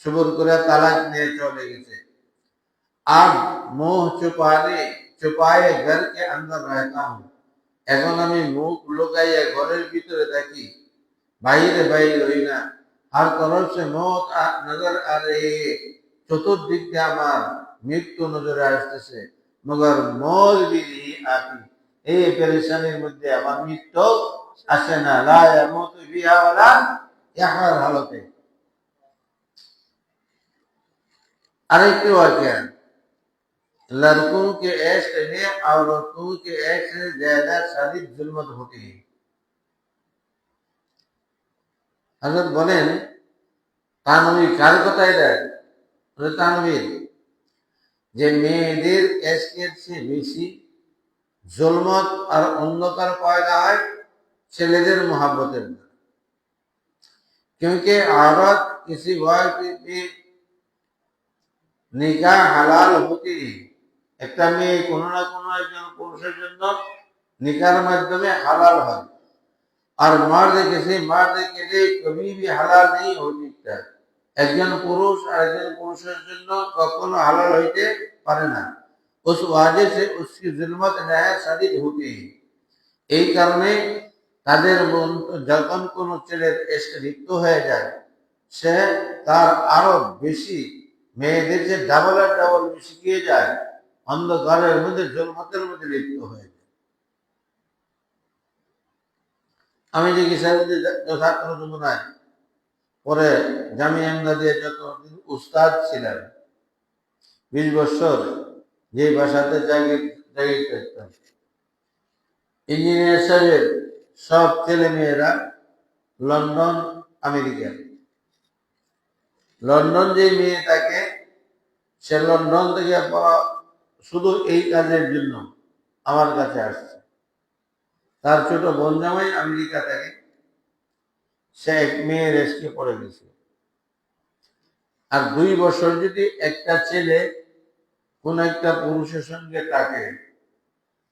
সবুর করে তালাক নিয়ে চলে গেছে। अब मुंह छुपाए घर के अंदर रहता हूँ। এখন আমি মুখ লুকাইয়া ঘরের ভিতরে থাকি, বাইরে বাইরে হই না। हर तरफ से मौत नजर आ रही है, চতুর্দিক দিয়ে আমার মৃত্যু নজরে আসতেছে, মগর মौत भी नहीं आती। এই পেরেশানির মধ্যে আমার মৃত্যু আসে না। লা ইয়ামুতু ফিহা ওয়ালা ইয়াহয়ার হালতে। আরেকটি ওয়াকিয়া, लड़कों के इश्क में औरतों के इश्क से ज्यादा शदीद जुल्मत होती है। हजरत বলেন, তানভীর কার কথা এটা? তানভীর যে মেয়েদের ইশকের চেয়ে বেশি जुल्मत और অন্ধকার পয়দা হয় ছেলেদের मोहब्बतेर দ্বারা। क्योंकि औरत किसी वक्त की निकाह हलाल होती है। একটা মেয়ে কোনো না কোনো একজন পুরুষের জন্য निकाह মাধ্যমে হালাল হয়, আর मर्द किसी मर्द के लिए कभी भी हलाल नहीं हो सकता। একজন পুরুষ আরেকজন পুরুষের জন্য কখনো হালাল হইতে পারে না। उस वजह से उसकी जुल्मत नहायत शदीद होती है। এই কারণে তাদের যখন কোনো ছেলের ইশকে লিপ্ত হয়ে যায়, সে তার আরো বেশি মেয়েদের যে ডাবল আর ডাবল বেশি গিয়ে যায়, অন্ধকারের মধ্যে জুলমতের মধ্যে লিপ্ত হয়ে যায়। আমি যে ছাত্র জীবনায় পরে জামিয়া আহমদিয়া যত উস্তাদ ছিলেন, 20 বছর যে বাসাতে জাগির করতাম, ইঞ্জিনিয়ার সাহেবের সব ছেলে মেয়েরা লন্ডন, আমেরিকা। লন্ডন যে মেয়ে থাকে সে লন্ডন থেকে শুধু এই কাজের জন্য আমার কাছে আসছে। তার ছোট বোন জামাই আমেরিকা থেকে, সে এক মেয়ের এসকে পড়ে গেছে। আর 2 বছর যদি একটা ছেলে কোন একটা পুরুষের সঙ্গে থাকে,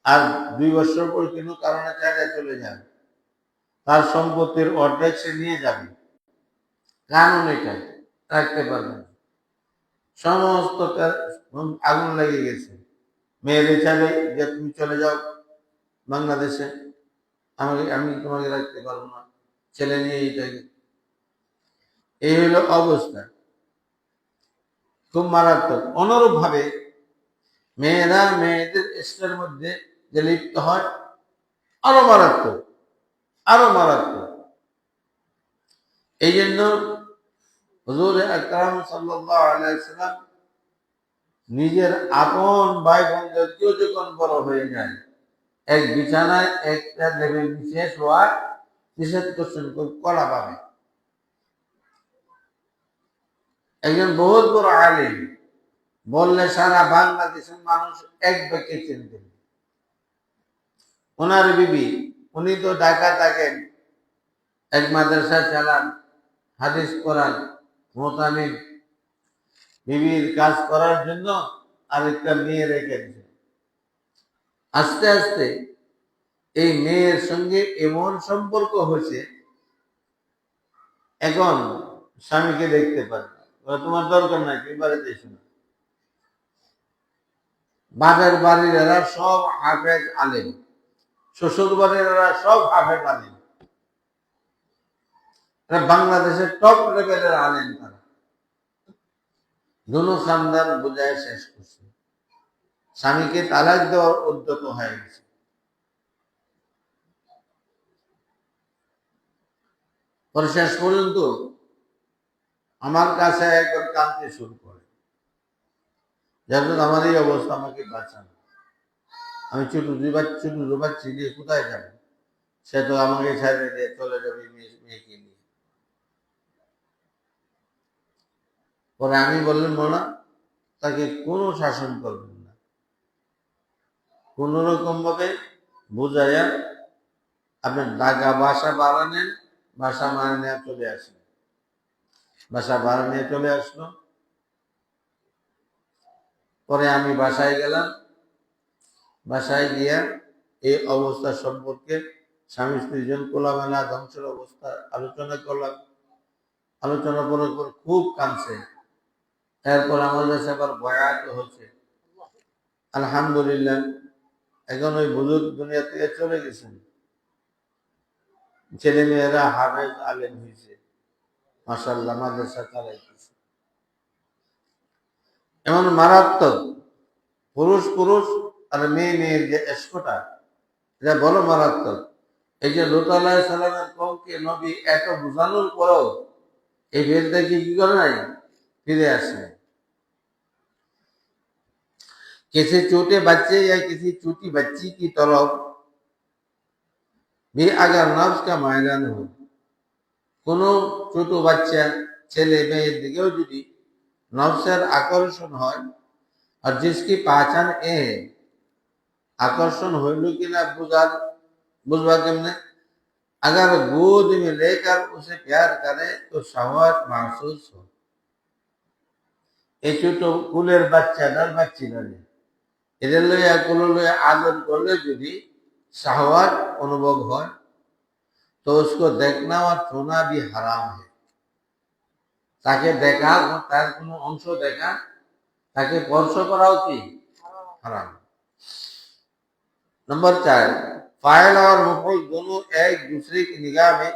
আর 2 বছর পর কোনো কারণে ছেড়ে চলে যান, তার সম্পত্তির অর্ধেক সে নিয়ে যাবে। কানুন এটা, রাখতে পারবে না। সমস্ত আগুন লেগে গেছে। মেয়ের ছেলে যে তুমি চলে যাও বাংলাদেশে, আমি তোমাকে রাখতে পারবো না, ছেলে নিয়ে এইটাকে। এই হলো অবস্থা, খুব মারাত্মক। অনুরূপ ভাবে মেয়েরা মেয়েদের ইশকের মধ্যে যে লিপ্ত হয়, আরো মারাত্মক, আরো মারাত্মক। এই জন্য হুজুর আকরাম সাল্লাল্লাহু আলাইহি ওয়াসাল্লাম নিজের আপন ভাই বোনদেরকেও যখন বড় হয়ে যায়, এক বিছানায় একটা লেভেল নিচে শোয়া নিষেধ করছেন, কলা পাবে। একজন বহুত বড় আলিম বললে সারা বাংলাদেশের মানুষ এক বাক্যে চিনতেন। ওনার বিবি, উনি তো ঢাকা থাকেন, এক মাদ্রাসা চালান, হাদিস করান, মোতামিম। বিবির কাজ করার জন্য আরেকটা মেয়ে রেখেছে। আস্তে আস্তে এই মেয়ের সঙ্গে এমন সম্পর্ক হয়েছে, এখন স্বামীকে দেখতে পারে, তোমার দরকার নাই, তুমি বাড়িতে এসো না। বাপের বাড়ির এরা সব হাফেজ আলেম, শ্বশুর বাড়ির এরা সব হাফেজ আলেম, বাংলাদেশের টপ লেভেলের আলেম। তারা দুনো খানদান বুঝায় শেষ করছে, স্বামীকে তালাক দেওয়ার উদ্যত হয়ে গেছে। পরে শেষ পর্যন্ত আমার কাছে একবার কাঁদতে শুরু করে, যেমন আমার এই অবস্থা, আমাকে বাঁচান, আমি ছোট বাচ্চি দিয়ে কোথায় যাবো? সে তো আমাকে ছেড়ে দিয়ে চলে যাবে মেয়েকে নিয়ে। পরে আমি বললাম, মোনা, তাকে কোনো শাসন করবেন না, কোন রকম ভাবে বুঝাইয়া আপনি ঢাকা বাসা ভাড়া নেন, বাসা ভাড়া নিয়ে চলে আসেন। বাসা ভাড়া নিয়ে চলে আসলো। পরে আমি বাসায় গেলাম, বাসায় গিয়া এই অবস্থা সম্পর্কে স্বামী স্ত্রীজন খোলামেলা ধ্বংসের অবস্থা আলোচনা করলাম। আলোচনা করার পর খুব কাঁদছে। এরপর আমার কাছে আবার বয়াত হচ্ছে। আলহামদুলিল্লাহ, এখন ওই বুজুর্গ দুনিয়া থেকে চলে গেছেন, ছেলে মেয়েরা হাফেজ আলেম হয়েছে, মাশাআল্লাহ, মাদ্রাসা চালাইতেছে। এমন মারাত্মক পুরুষ পুরুষ আর মেয়ে মেয়ের যে এসকোটা, এটা বড় মারাত্মক। এই যে লূত আলাইহিস সালামের কওমকে নবী এত বোঝানোর পরেও এই ভেদটা কি করে নাই, ফিরে আসে। किसी छोटे बच्चे या किसी छोटी बच्ची की तरफ भी अगर नफ्स का मैदान हो, কোনো ছোট বাচ্চা ছেলে মেয়ের দিকেও যদি নফসের আকর্ষণ হয়, আর जिसकी पहचान ए है, আকর্ষণ হইল কিনা बुझवा केमने, अगर गोद में लेकर उसे प्यार करे तो शहवत महसूस हो। এই ছোট কুলের বাচ্চাটার বাচ্চিরা এদের লইয়া কোন লইয়া আদর করলে যদি শাহওয়াত অনুভব হয়, तो उसको देखना और छूना भी हराम है। তাকে দেখা, তার কোনো অংশ দেখা, তাকে স্পর্শ করাও কি হারাম। नंबर 4, फाइल और मफूल दोनों एक दूसरे की निगाह में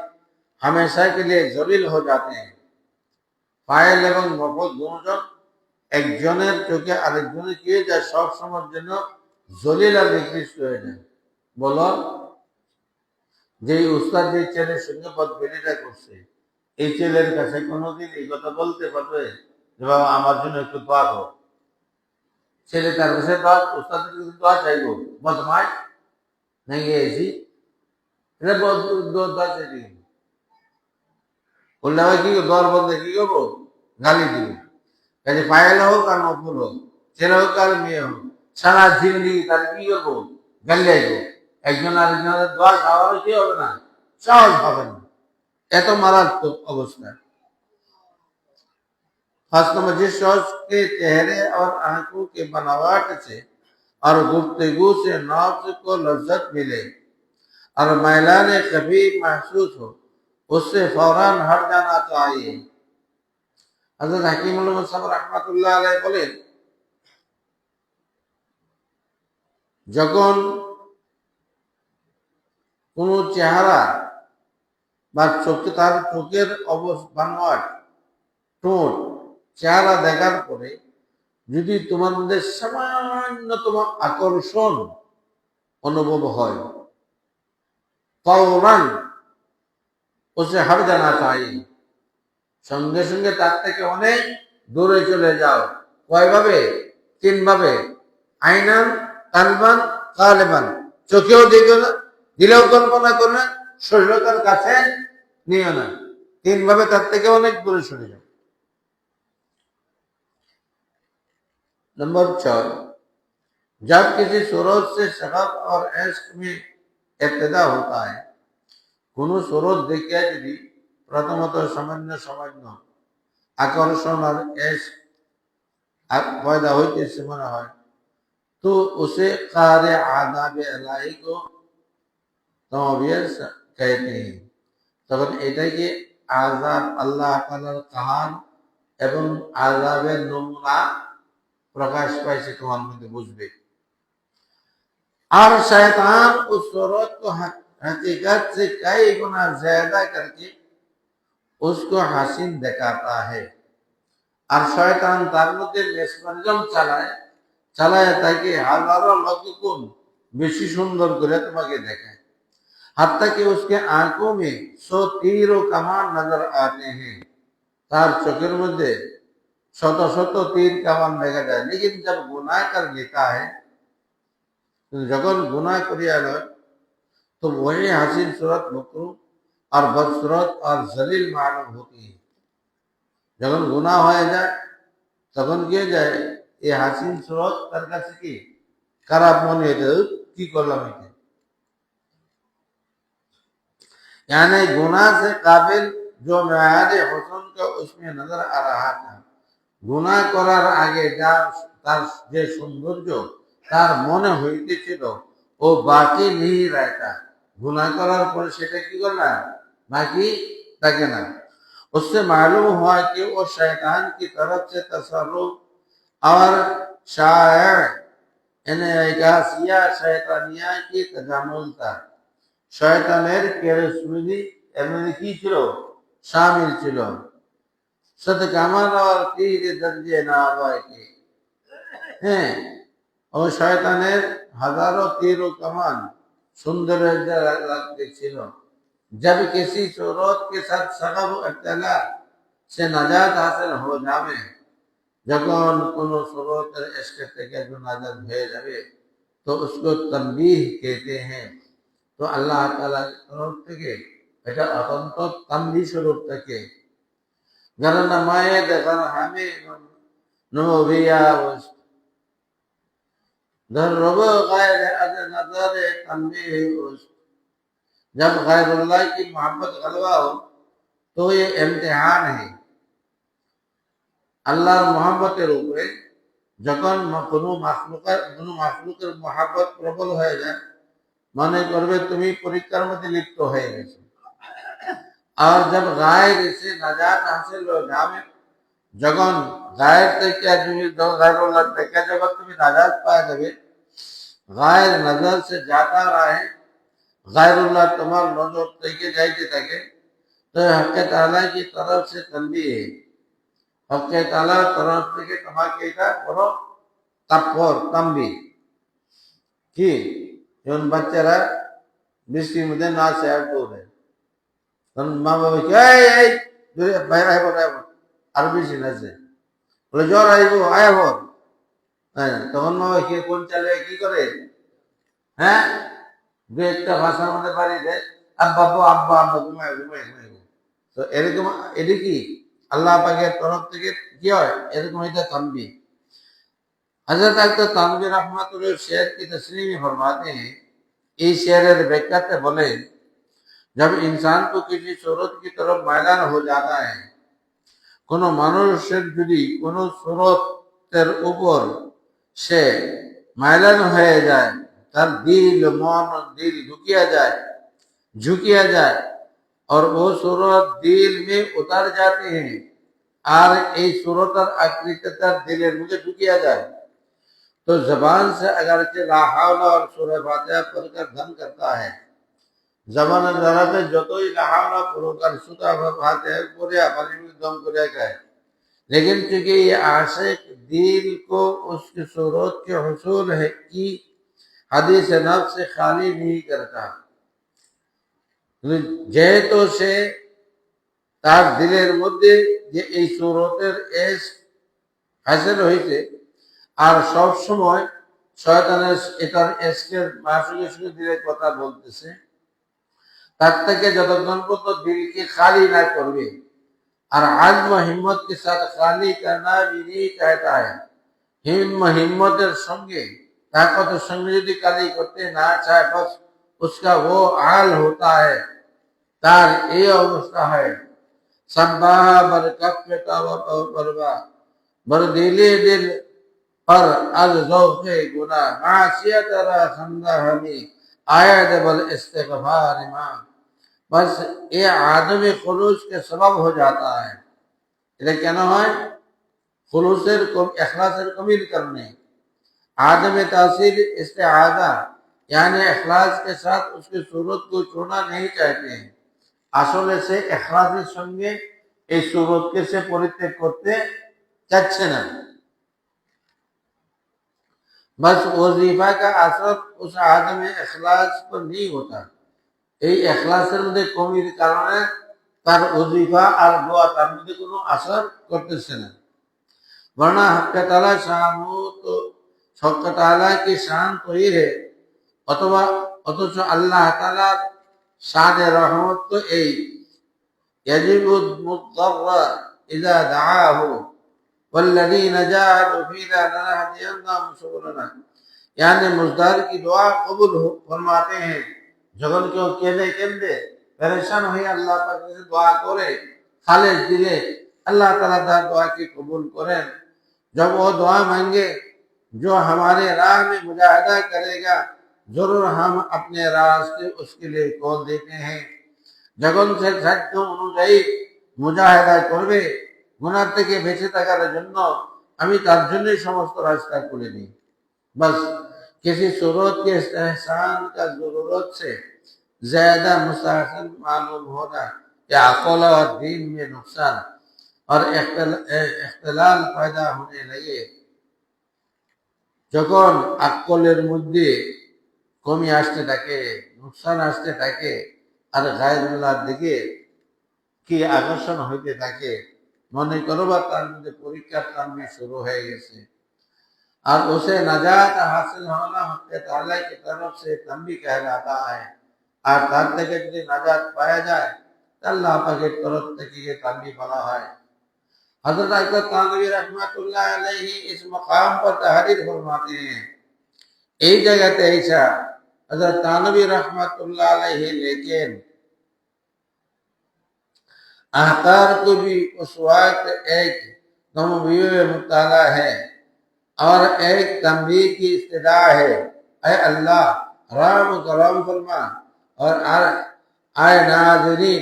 हमेशा के लिए जलील हो जाते हैं। फाइल এবং মফউল দুজন একজনের চোখে আরেকজনের কি হয়ে যায়, সব সময়ের জন্য জলিল আর নিকৃষ্ট হয়ে যায়। বলো, যে উস্তাদ যে ছেলের সঙ্গে বদবেলিটা করছে, এই ছেলের কাছে কোনোদিন এই কথা বলতে পারবে যে বাবা আমার জন্য একটু দোয়া করো? ছেলে তার কাছে উস্তাদের কাছে দোয়া চাইবো? বদমাশ নাই গেছি, এটা দোয়া চাইবি বললে ভাই কি দর বলতে কি করবো, গালি দিবি। কাজে ফাইল হোক আর নফল হোক, ছেলে হোক আর মেয়ে হোক, সারা জিন্দগি তার কি করবো, গালিয়াইবো। একজন আরেকজনের দোয়া খাওয়ারও কি হবে না, সহজ হবে না, এত মারাত্মক অবস্থা। खास नंबर जिस शख्स के चेहरे और आंखों के बनावट से और गुफ्तगू से नफ्स को लज्जत मिले और मैलान कभी महसूस हो, उससे फौरन हट जाना चाहिए। हजरत हकीमुल मुसअब रहमतुल्लाह अलैहि বলেন, যখন কোন চেহারা বা তার চোখের বানোয়াট, ঠোঁট, চেহারা দেখার পরে যদি তোমার মধ্যে সামান্যতম আকর্ষণ অনুভব হয়, ফৌরান উসে হট জানা চাই, সঙ্গে সঙ্গে তার থেকে অনেক দূরে চলে যাও। কয়ভাবে? তিনভাবে। আইনান, কালবান, কালেবান। চোখেও দেখো না, দিলেও কল্পনা করো না, শরীরতার কাছে নিও না। তিনভাবে তার থেকে অনেক দূরে সরে যাও। नंबर 4, जब किसी सूरत से शगफ और इश्क में इब्तिदा होता है, কোনো सूरत देखिए যদি প্রথমত সামান্য সামান্য আকর্ষণ আর इश्क पैदा হইতেছে মনে হয়, तो उसे क़ारे आदाब इलाही को तौबीयत कहते हैं। তখন এটাকে আযাব, আল্লাহ তাআলার কাহার এবং আযাবের নমুনা प्रकाश पाए तुम्हारे मध्य बुझबे। और शैतान उस सूरत को हकीकत से कई गुना ज्यादा करके उसको हसीन दिखाता है। और शैतान तार मध्य निष्पंजन चालाए ताकि हजारों लक्ष गुण बेशी सुंदर करे तुम्हें देखाए। हत्ता कि उसके आंखों में 100 तीर और कमान नजर आते हैं। तार चोखेर मध्य शत शत तीर कमान देखा जाए, लेकिन जब गुनाह कर लेता है, जगन गुनाह करिया तो वही हसीन सूरत मकरूह और बदसूरत और जलील मालूम होती है। जगन गुनाह हो जाए तখন কি যায়, এই হাসিন सूरत তার কাছে কি খারাপ মনে হয়ে যায়, কি করলাম এটা। यानी गुनाह से काबिल जो मेयारे हुस्न का उसमें नजर आ रहा था, गुनाह করার আগে তার যে সৌন্দর্য তার মনে হইতেছিল ও বাকি নেই रहता, गुनाह করার পর সেটা কি করলা, বাকি থাকে না। उससे मालूम हुआ कि वो शैतान की तरफ से तसर्रुफ और शायर शैतानिया की तजामुल था। শয়তানের কেরসুনি এমনি কি ছিল, শামিল ছিল। सद कमान और तीर दर्जे ना की, হ্যাঁ, ও শয়তানের হাজারো তীর ও কামান সুন্দর ছিল। जब किसी सूरत के साथ सगब इब्तिला से नजात हासिल हो जावे, যখন কোন सूरतेर इश्क থেকে নাজাত হয়ে যাবে তো उसको तंबीह कहते हैं। तो अल्लाह ताआलाর তরফ থেকে এটা অত্যন্ত তানবীহ স্বরূপ থেকে घराना माए घर हमें नोबिया घर रबो गैर अज नजर तंबीह उस, जब गैरुल्लाह की मोहब्बत गलबा हो तो ये इम्तिहान है। আল্লাহর মোহাব্বতের উপরে যখন কোনো মাখলুকের মোহাব্বত প্রবল হয়ে যায়, মনে করবে তুমি পরীক্ষার মধ্যে লিপ্ত হয়ে গেছো। আর जब गायर से नजात हासिल हो जावे, যখন গায়ের থেকে তুমি গায়রুল্লাহ থেকে যখন তুমি নাজাত পাওয়া যাবে, গায়ের নজর से जाता रहे, গায়রুল্লাহ তোমার নজর থেকে যাইতে থাকে, তো হক তাআলা की तरफ से तंबीह है। হক তাআলার তরফ থেকে তোমাকে এটা বড় তাপর তানবীহ কি, যখন বাচ্চারা বৃষ্টির মধ্যে নাচে আর দৌড়ে, তখন মা বাবা এই বাইরে আইব আর বেশি নাচে, বলে জ্বর আইব আয়াব, হ্যাঁ, তখন মা বাবা কোন চালে কি করে, হ্যাঁ, দু একটা ভাষার মধ্যে বাড়ি দেয়, আব্বা আব্বা আব্বা ঘুমায় ঘুমায় ঘুমায়। তো এরকম এটা কি আল্লাহ পাকের তরফ থেকে কি হয়, এরকম এটা তানবীহ। हजरत अख्तर तानवी रहमतुल्लाह शेर की तस्लीम फरमाते हैं, इस शेर व्याख्याते बोले, जब इंसान को किसी सूरत की तरफ मैलान हो जाता है, কোনো মানুষের যদি কোনো সুরতের উপর সে মাইলান হয়ে যায়, তার দিল মন দিল झुकिया जाए और वो सूरत दिल में उतर जाते हैं और ये सूरत आकृति दिलेर मुझे झुकिया जाए तो जबान से अगरचे ला हौला और सूरह फातिहा पढ़कर धन करता है, जबान द्वारा पे যতই লা হাওলা পড়ুক सूरह फातिहा পড়ে পানি দম করে খায়, लेकिन चूंकि ये आशिक दिल को उसकी सूरत के हुसूल है कि हदीस नफ्स से खाली नहीं करता, যেহেতু সে তার দিলের মধ্যে যে এই সুরতের এস হাসিল হয়েছে আর সব সময় শয়তানের এটার এসকের মাসুকের সঙ্গে দিলের কথা বলতেছে, তার থেকে যতক্ষণ পর্যন্ত দিলকে খালি না করবে और आज़्म हिम्मत के साथ खाली करना भी नहीं चाहता है, हिम्मतेर संगे ताकतेर संगे यदि खाली करते ना चाहे बस उसका वो हाल होता है, तार ये अवस्था है, सब्बाह बर कफ़े बरबा बर दिले दिल पर अज ज़ौक़े गुनाह मासियत रा खंदा हमी आयत बल इस्तिग़फ़ार इमाम, बस ये आदमी खुलूस के सबब हो जाता है। এটা কেন হয়? खुलूसेर इखलासेर कमील करने, आदम तासीर इस्तिआज़ा यानी इखलास के साथ उसकी सूरत को छोड़ना नहीं चाहते हैं, আসলে সে इखलासेर संगे এই सूरतকে সে পরিত্যাগ করতে চাচ্ছে না। बस वजीफा का असर उस आदम इखलास पर नहीं होता, এই ইখলাসের মধ্যে কমির কারণে তার ওজিফা আর দোয়া তার মধ্যে কোনো আসর করতেছে না। वरना हक ताला शान हो तो हक ताला की शान तो ही है, अथवा অথচ আল্লাহ তাআলার শানে রহমত তো এই ইয়াজিবুল মুদ্দাররা ইযা দাআহু والذين جاهدوا فينا لنهدينهم سبلنا, यानी मुज़दार की दुआ कबूल फरमाते हैं, যখন কেউ কেঁদে কেঁদে परेशान হয়ে আল্লাহ পাকের কাছে দোয়া করে খালেস দিলে अल्लाह ताला तार दुआ की कबूल करें। जब वो दुआ मांगे जो हमारे राह में मुजाहिदा करेगा जरूर हम अपने रास्ते उसके लिए खोल देते हैं। যখন সে সাধ্য অনুযায়ী মুজাহিদা করবে গুনাহ থেকে বেঁচে থাকার জন্য আমি তার জন্যই সমস্ত রাস্তা খুলে দিই। बस किसी सूरत के एहसान का जरूरत से ज्यादा मुस्तहसन मालूम होना या अक़ल और दीन में नुकसान और इख्तिलाल पैदा होने लगे, যখন আকলের মধ্যে কমি আসতে থাকে, নুকসান আসতে থাকে আর গায়রুল্লাহর দিকে কি আকর্ষণ হইতে থাকে, মনে করো বা তার মধ্যে পরীক্ষার কারণে শুরু হয়ে গেছে और उसे नजात हासिल होना हक़ ताला की तरफ से तंबी कहलाता है। और तार থেকে যদি নাজাত পাওয়া যায় तो अल्लाह पाकेर तरफ থেকে ये तंबी बना है। हज़रत अक़बर थानवी रहमतुल्लाह अलैहि इस मकाम पर तहरीर फरमाते हैं, এই জায়গাতে ऐसा हज़रत थानवी रहमतुल्लाह अलैहि लेकिन आहकार को भी उस वक्त एक तमवीय मुताला है और एक तंबीह की इस्तदा है, ऐ अल्लाह रहम करम फरमा और आए नाज़रीन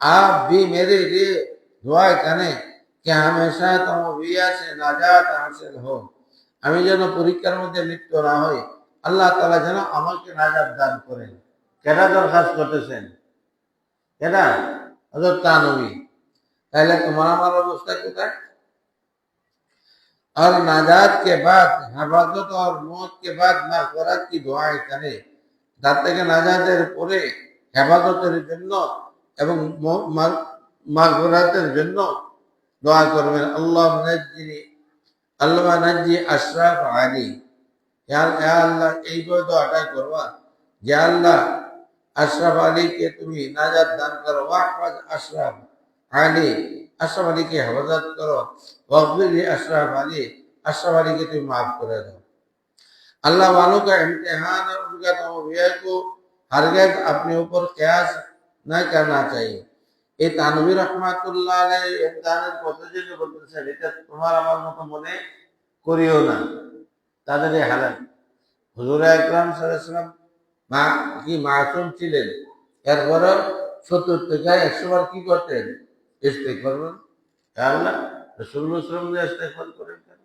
आप भी मेरे लिए दुआ करें कि हमेशा तमवीया से नाजात हासिल हो, আমি যেন পরীক্ষার মধ্যে লিপ্ত না হই, আল্লাহ তাআলা যেন আমাকে নাজাত দান করেন। কেডা দরখাস্ত করতেছেন? কেডা? হযরত থানভী। তাহলে তোমার আমার অবস্থা কোথায়? और नाजात के बाद हिफाजत और मौत के बाद मागफिरात की दुआएं करें, তার থেকে নাজাতের পরে হেফাজতের জন্য এবং মাগফিরাতের জন্য দোয়া করবেন। আল্লাহ নাজ্জি আশরাফ আলী, ইয়া আল্লাহ এই দোয়াটা করবা যে আল্লাহ আশরাফ আলীকে তুমি নাজাত দান করো, ওয়াহফাজ আশরাফ আলী, अशरफ अली की हिफाजत करो, वग़फिर ली अशरफ अली अशरफ अली की तुम माफ कर दो। अल्लाह वालों का इम्तिहान और उनका तौफीक को हरगिज़ अपने ऊपर कयास न करना चाहिए। এই তানভীর রহমাতুল্লাহ আলাইহি ইমতিহানের পদ্ধতিতে বলতেছেন, এটা তোমার আমার মতো মনে করিও না, তাদের এই হালাত। হুজুর আকরাম সাল্লাল্লাহু আলাইহি ওয়াসাল্লাম কি মাসুম ছিলেন, এরপরে 70 থেকে 100 বার কি করতেন? ইস্তেগফার করতেন। আল্লাহ রাসূলুল্লাহ সাল্লাল্লাহু আলাইহি ওয়াসাল্লাম ইস্তেগফার করেন কেন?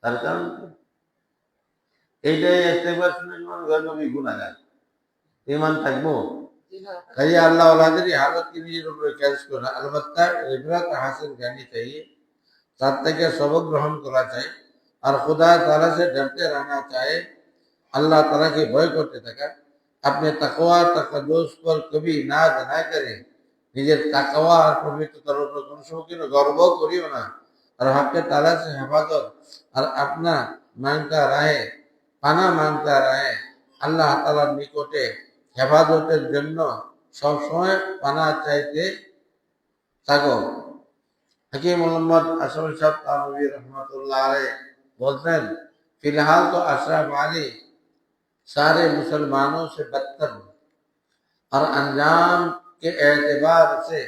তার কারণ কি? এইটাই ইস্তেগফার শুনে নবী গুনাহগার, ঈমান থাকবো? কাজে আল্লাহ ওয়ালাদের হালত কি নিজের উপরে ক্যাচ করা, अलबत्ता इबरत हासिल करनी चाहिए, তার থেকে सबक ग्रहण करा चाहिए और खुदा ताला से डरते रहना चाहिए, अल्लाह ताला की भय करते থাকা। अपने तकवा तकद्दुस पर कभी नाज ना करें, নিজের তাকওয়া আর পবিত্রতার উপর কোন সময় কোনো গর্ব করিও না। और हक ताला से हिफाजत और अपना मांगता रहे, पाना मांगता रहे, अल्लाह तालार निकटे হেফাজতের জন্য সবসময় পানা চাইতে থাকো। हकीम मोहम्मद अशरफ साहब थानवी रहमतुल्लाह अलैह बोलते हैं, फिलहाल तो अशरफ अली सारे मुसलमानों से बदतर और अंजाम के एतबार से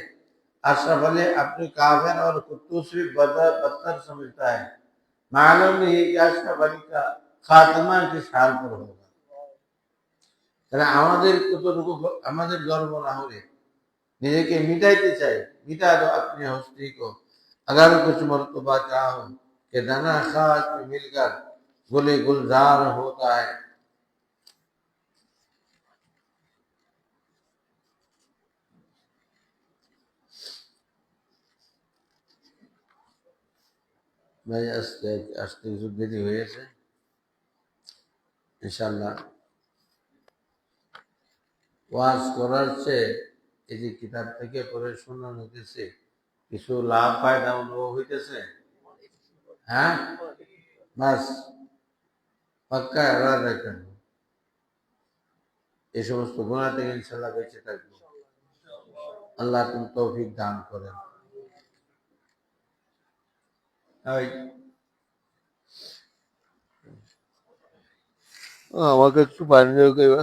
अशरफ अली अपने काफिर और कुत्तू से बदतर समझता है। मालूम नहीं कि अशरफ अली का खात्मा किस हाल पर होगा। তাহলে আমাদের কতটুকু আমাদের গর্ব না হলে নিজেকে মিটাইতে চাই, मिटा दो अपनी हस्ती को, अगर कुछ मर्तबा चाहो कि दाना खाक में मिलकर गुले गुलजार होता है। ভাই আস্তে আস্তে কিছু দেরি হয়েছে, ইনশাআল্লাহ ওয়াজ করার চেয়ে এই যে কিতাব থেকে পড়ে শোনানো হইতেছে, কিছু লাভ ফায়দা অনুভব হইতেছে। হ্যাঁ, বাস পাক্কা এরার রাখেন, এই সমস্ত গুনাহ থেকে ইনশাআল্লাহ বেঁচে থাকবো। আল্লাহ তুমি তৌফিক দান করেন। আমাকে একটু পানি দেবে।